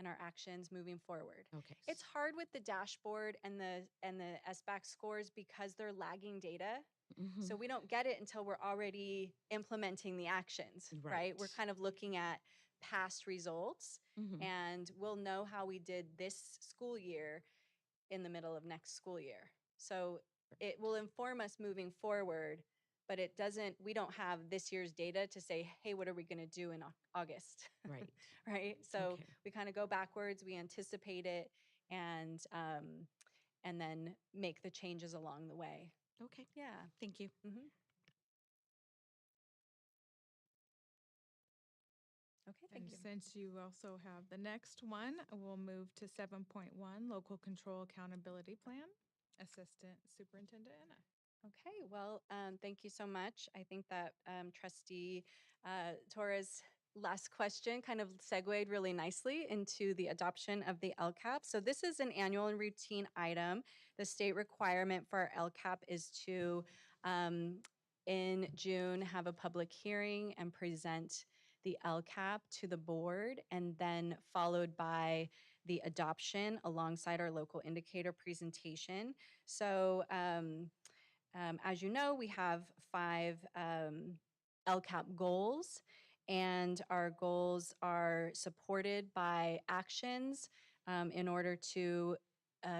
our actions moving forward. Okay. It's hard with the dashboard and the SBAC scores because they're lagging data. Mhm. So we don't get it until we're already implementing the actions, right? We're Right. kind of looking at past results, Mhm. and we'll know how we did this school year in the middle of next school year. So it will inform us moving forward, but we don't have this year's data to say, hey, what are we going to do in August? Right. Right? So Okay. we kind of go backwards, we anticipate it, and then make the changes along the way. Okay. Yeah. Thank you. Mm-hmm. Okay, thank And you. since you also have the next one, we'll move to 7.1, Local Control Accountability Plan. Assistant Superintendent Anna. Okay, well, thank you so much. I think that Trustee Torres' last question kind of segued really nicely into the adoption of the LCAP. So this is an annual and routine item. The state requirement for our LCAP is to, in June, have a public hearing and present the LCAP to the board, and then followed by the adoption alongside our local indicator presentation. So as you know, we have 5 LCAP goals, and our goals are supported by actions in order to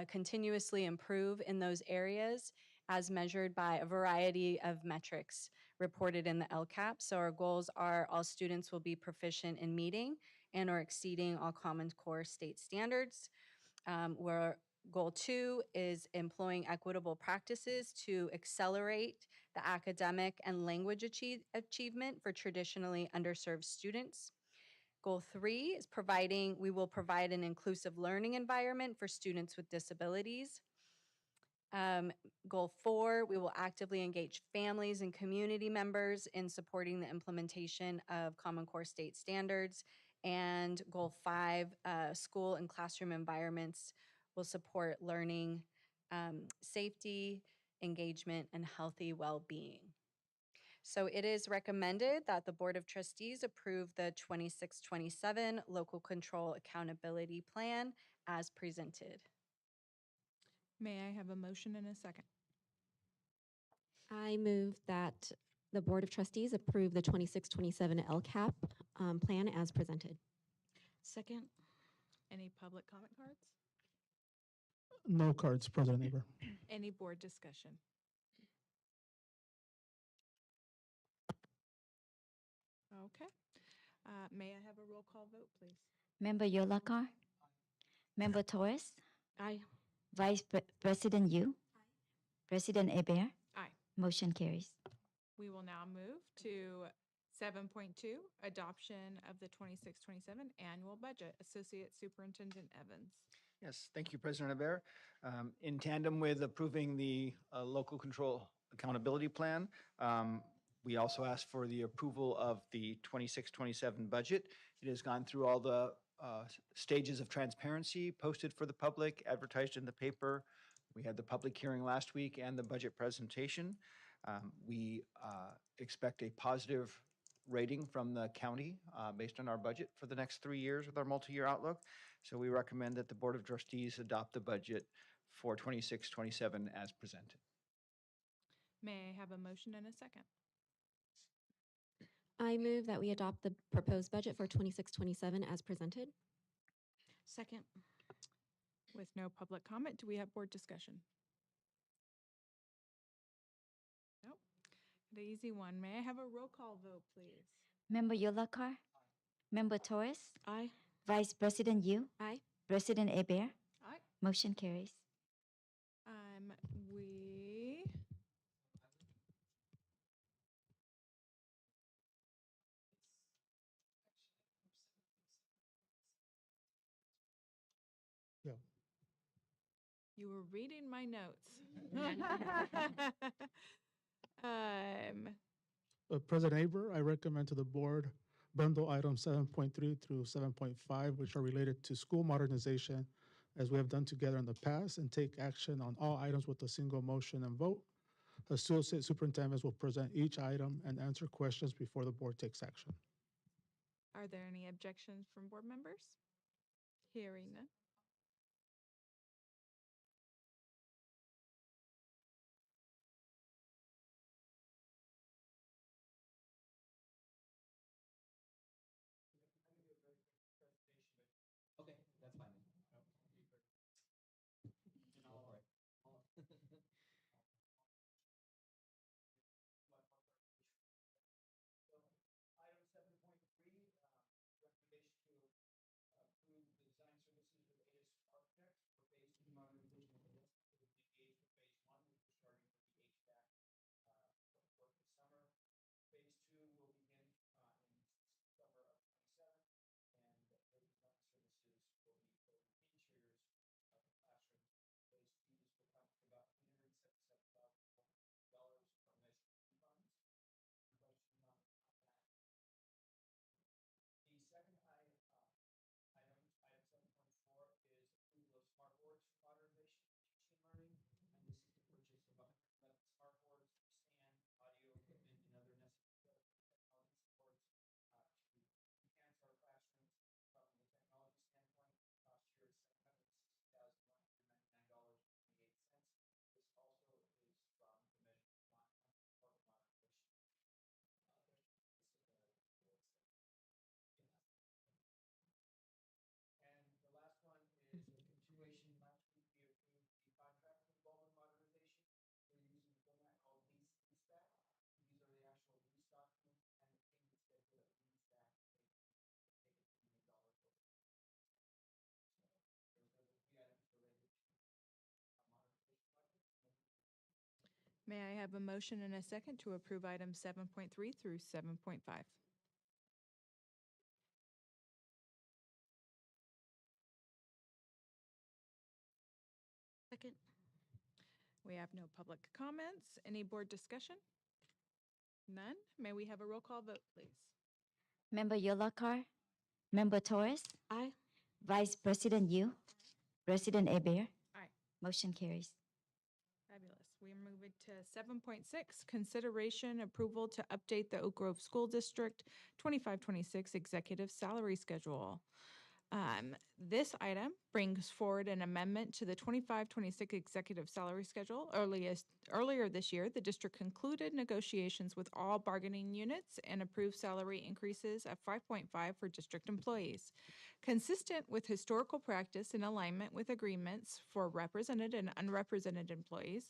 continuously improve in those areas as measured by a variety of metrics reported in the LCAP. So our goals are all students will be proficient in meeting and or exceeding all Common Core state standards. Where goal 2 is employing equitable practices to accelerate the academic and language achievement for traditionally underserved students. Goal 3 is we will provide an inclusive learning environment for students with disabilities. Goal 4, we will actively engage families and community members in supporting the implementation of Common Core state standards. And goal 5, school and classroom environments will support learning, safety, engagement, and healthy well-being. So it is recommended that the Board of Trustees approve the 26-27 Local Control Accountability Plan as presented. May I have a motion and a second? I move that the Board of Trustees approve the 26-27 LCAP plan as presented. Second. Any public comment cards? No cards, President Aber. Any board discussion? Okay. May I have a roll call vote, please? Member Yolakar, Member Torres, Aye. President Yu, President Hebert. Aye. Motion carries. We will now move to 7.2, adoption of the 26-27 annual budget. Associate Superintendent Evans. Yes, thank you, President Hebert. In tandem with approving the local control accountability plan, we also asked for the approval of the 26-27 budget. It has gone through all the stages of transparency, posted for the public, advertised in the paper. We had the public hearing last week and the budget presentation. We expect a positive rating from the county based on our budget for the next 3 years with our multi-year outlook. So we recommend that the Board of Trustees adopt the budget for 26-27 as presented. May I have a motion and a second? I move that we adopt the proposed budget for 26-27 as presented. Second. With no public comment, do we have board discussion? Nope. The easy one. May I have a roll call vote, please? Member Yolakar, Member Torres, Aye. Vice President Yu, Aye. President Hebert. Aye. Motion carries. We Yeah. You were reading my notes. President Aber, I recommend to the board bundle items 7.3 through 7.5, which are related to school modernization, as we have done together in the past, and take action on all items with a single motion and vote. Associate superintendents will present each item and answer questions before the board takes action. Are there any objections from board members? Hearing none. Okay, that's fine. May I have a motion and a second to approve items 7.3 through 7.5? Second. We have no public comments. Any board discussion? None. May we have a roll call vote, please? Member Yolakar, Member Torres, Aye. Vice President Yu, President Abear. Aye. Motion carries. Fabulous. We're moving to 7.6, consideration approval to update the Oak Grove School District 25-26 executive salary schedule. This item brings forward an amendment to the 25-26 executive salary schedule. Earlier this year, the district concluded negotiations with all bargaining units and approved salary increases of 5.5 for district employees. Consistent with historical practice in alignment with agreements for represented and unrepresented employees,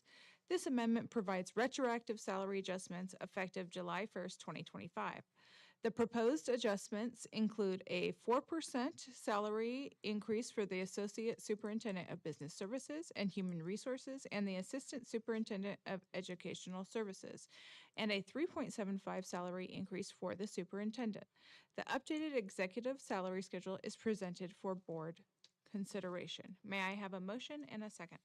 this amendment provides retroactive salary adjustments effective July 1st, 2025. The proposed adjustments include a 4% salary increase for the Associate Superintendent of Business Services and Human Resources and the Assistant Superintendent of Educational Services, and a 3.75 salary increase for the superintendent. The updated executive salary schedule is presented for board consideration. May I have a motion and a second?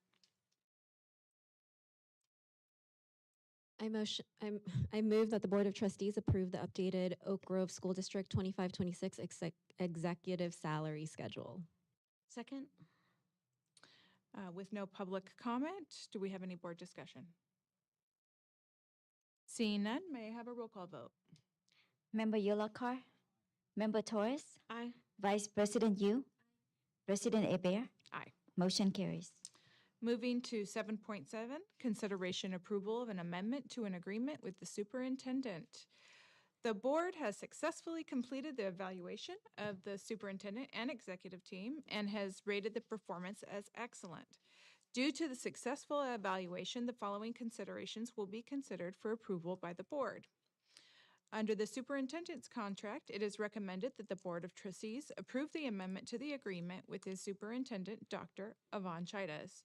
I move that the Board of Trustees approve the updated Oak Grove School District 25-26 executive salary schedule. Second. With no public comment, do we have any board discussion? Seeing none, may I have a roll call vote? Member Yolakar, Member Torres, Aye. Vice President Yu, President Abear. Aye. Motion carries. Moving to 7.7, consideration approval of an amendment to an agreement with the superintendent. The board has successfully completed the evaluation of the superintendent and executive team and has rated the performance as excellent. Due to the successful evaluation, the following considerations will be considered for approval by the board. Under the superintendent's contract, it is recommended that the Board of Trustees approve the amendment to the agreement with the superintendent, Dr. Yvonne Chidas,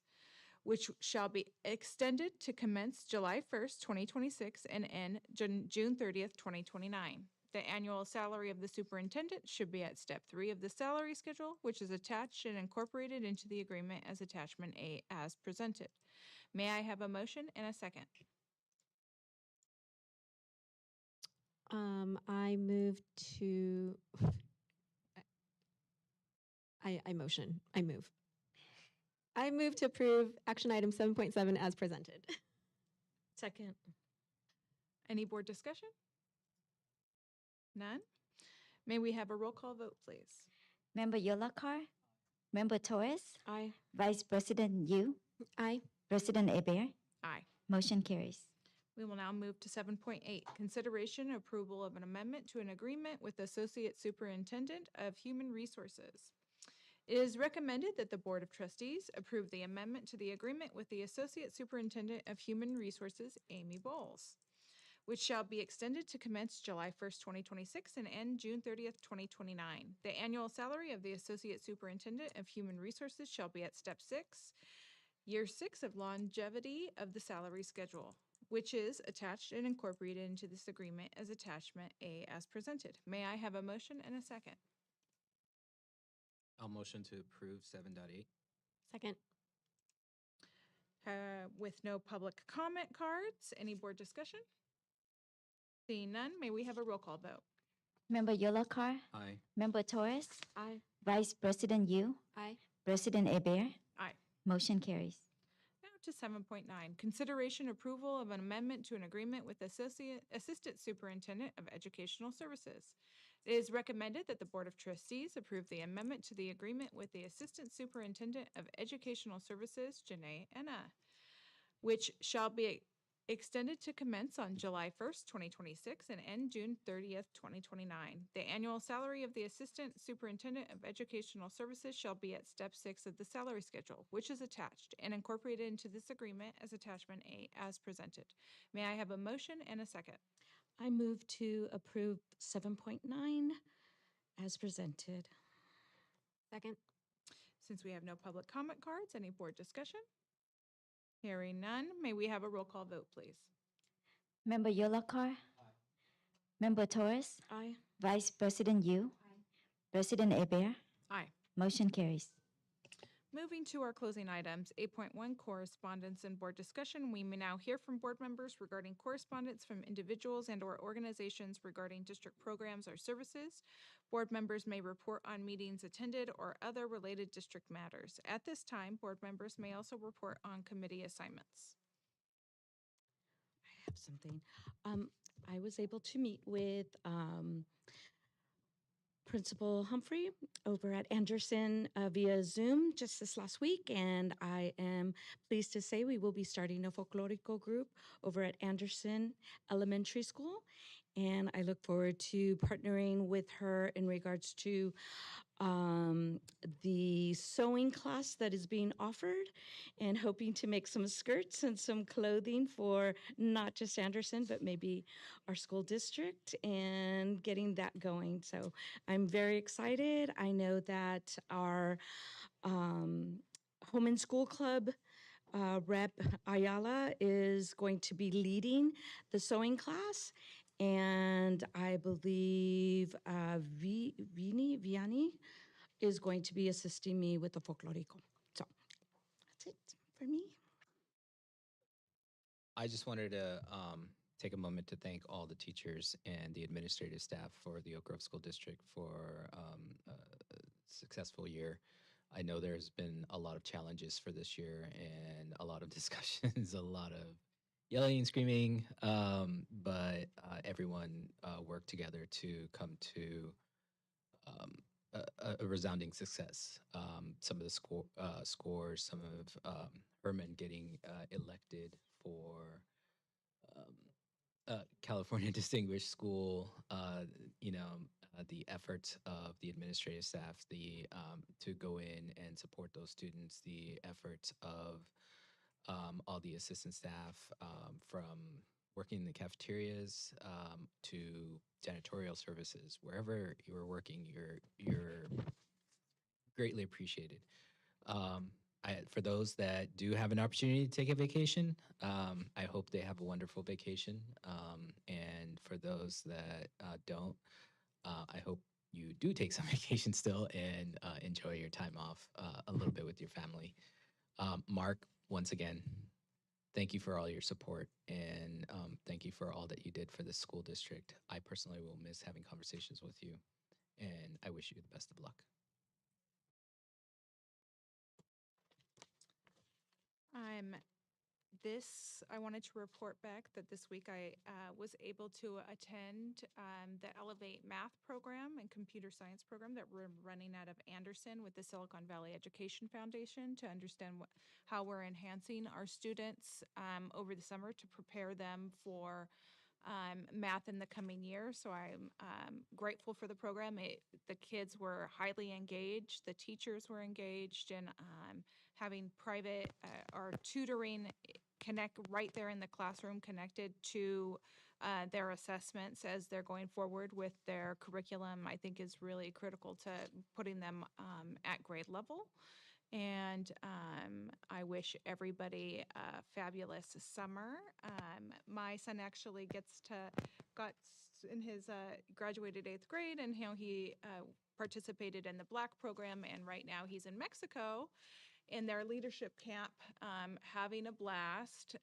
which shall be extended to commence July 1st, 2026 and end June 30th, 2029. The annual salary of the superintendent should be at step 3 of the salary schedule, which is attached and incorporated into the agreement as attachment A as presented. May I have a motion and a second? I move to, I move. I move to approve action item 7.7 as presented. Second. Any board discussion? None? May we have a roll call vote, please? Member Yolakar, Member Torres, Aye. Vice President Yu, Aye. President Abear. Aye. Motion carries. We will now move to 7.8, consideration approval of an amendment to an agreement with Associate Superintendent of Human Resources. It is recommended that the Board of Trustees approve the amendment to the agreement with the Associate Superintendent of Human Resources, Amy Bowles, which shall be extended to commence July 1st, 2026 and end June 30th, 2029. The annual salary of the Associate Superintendent of Human Resources shall be at step 6, year 6 of longevity of the salary schedule, which is attached and incorporated into this agreement as attachment A as presented. May I have a motion and a second? I'll motion to approve 7.8. Second. With no public comment cards, any board discussion? Seeing none, may we have a roll call vote? Member Yolakar, Aye. Member Torres, Aye. Vice President Yu, Aye. President Abear. Aye. Motion carries. Now to 7.9, consideration approval of an amendment to an agreement with Assistant Superintendent of Educational Services. It is recommended that the Board of Trustees approve the amendment to the agreement with the Assistant Superintendent of Educational Services, Janae Enna, which shall be extended to commence on July 1st, 2026 and end June 30th, 2029. The annual salary of the Assistant Superintendent of Educational Services shall be at step 6 of the salary schedule, which is attached and incorporated into this agreement as attachment A as presented. May I have a motion and a second? I move to approve 7.9 as presented. Second. Since we have no public comment cards, any board discussion? Hearing none, may we have a roll call vote, please? Member Yolakar, Member Torres, Aye. Vice President Yu, President Abear. Aye. Motion carries. Moving to our closing items, 8.1 correspondence and board discussion. We may now hear from board members regarding correspondence from individuals and/or organizations regarding district programs or services. Board members may report on meetings attended or other related district matters. At this time, board members may also report on committee assignments. I have something. I was able to meet with Principal Humphrey over at Anderson via Zoom just this last week, and I am pleased to say we will be starting a folklorico group over at Anderson Elementary School, and I look forward to partnering with her in regards to the sewing class that is being offered and hoping to make some skirts and some clothing for not just Anderson, but maybe our school district and getting that going. So I'm very excited. I know that our Home and School Club Rep Ayala is going to be leading the sewing class. And I believe Vianney is going to be assisting me with the folklorico. So that's it for me. I just wanted to take a moment to thank all the teachers and the administrative staff for the Oak Grove School District for a successful year. I know there's been a lot of challenges for this year and a lot of discussions, a lot of yelling and screaming, but everyone worked together to come to a resounding success. Some of the scores, some of Herman getting elected for California Distinguished School, the efforts of the administrative staff, to go in and support those students, the efforts of all the assistant staff, from working in the cafeterias to janitorial services. Wherever you're working, you're greatly appreciated. For those that do have an opportunity to take a vacation, I hope they have a wonderful vacation. And for those that don't, I hope you do take some vacation still and enjoy your time off a little bit with your family. Mark, once again, thank you for all your support, and thank you for all that you did for the school district. I personally will miss having conversations with you, and I wish you the best of luck. I wanted to report back that this week I was able to attend the Elevate Math program and computer science program that we're running out of Anderson with the Silicon Valley Education Foundation to understand how we're enhancing our students over the summer to prepare them for math in the coming year. So I'm grateful for the program. The kids were highly engaged, the teachers were engaged, and having private or tutoring connect right there in the classroom connected to their assessments as they're going forward with their curriculum, I think is really critical to putting them at grade level. And I wish everybody a fabulous summer. My son actually graduated 8th grade, and he participated in the Black program, and right now he's in Mexico in their leadership camp, having a blast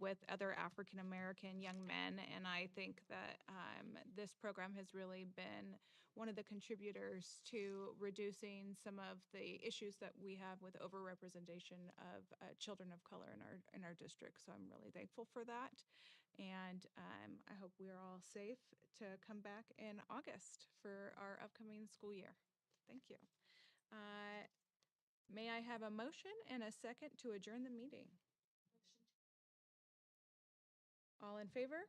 with other African American young men. And I think that this program has really been one of the contributors to reducing some of the issues that we have with overrepresentation of children of color in our district. So I'm really thankful for that. And I hope we are all safe to come back in August for our upcoming school year. Thank you. May I have a motion and a second to adjourn the meeting? All in favor?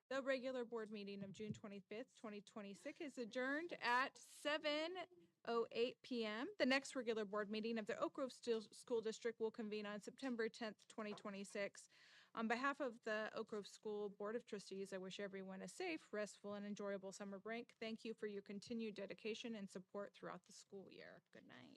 The regular board meeting of June 25th, 2026 is adjourned at 7:08 p.m. The next regular board meeting of the Oak Grove School District will convene on September 10th, 2026. On behalf of the Oak Grove School Board of Trustees, I wish everyone a safe, restful, and enjoyable summer break. Thank you for your continued dedication and support throughout the school year. Good night.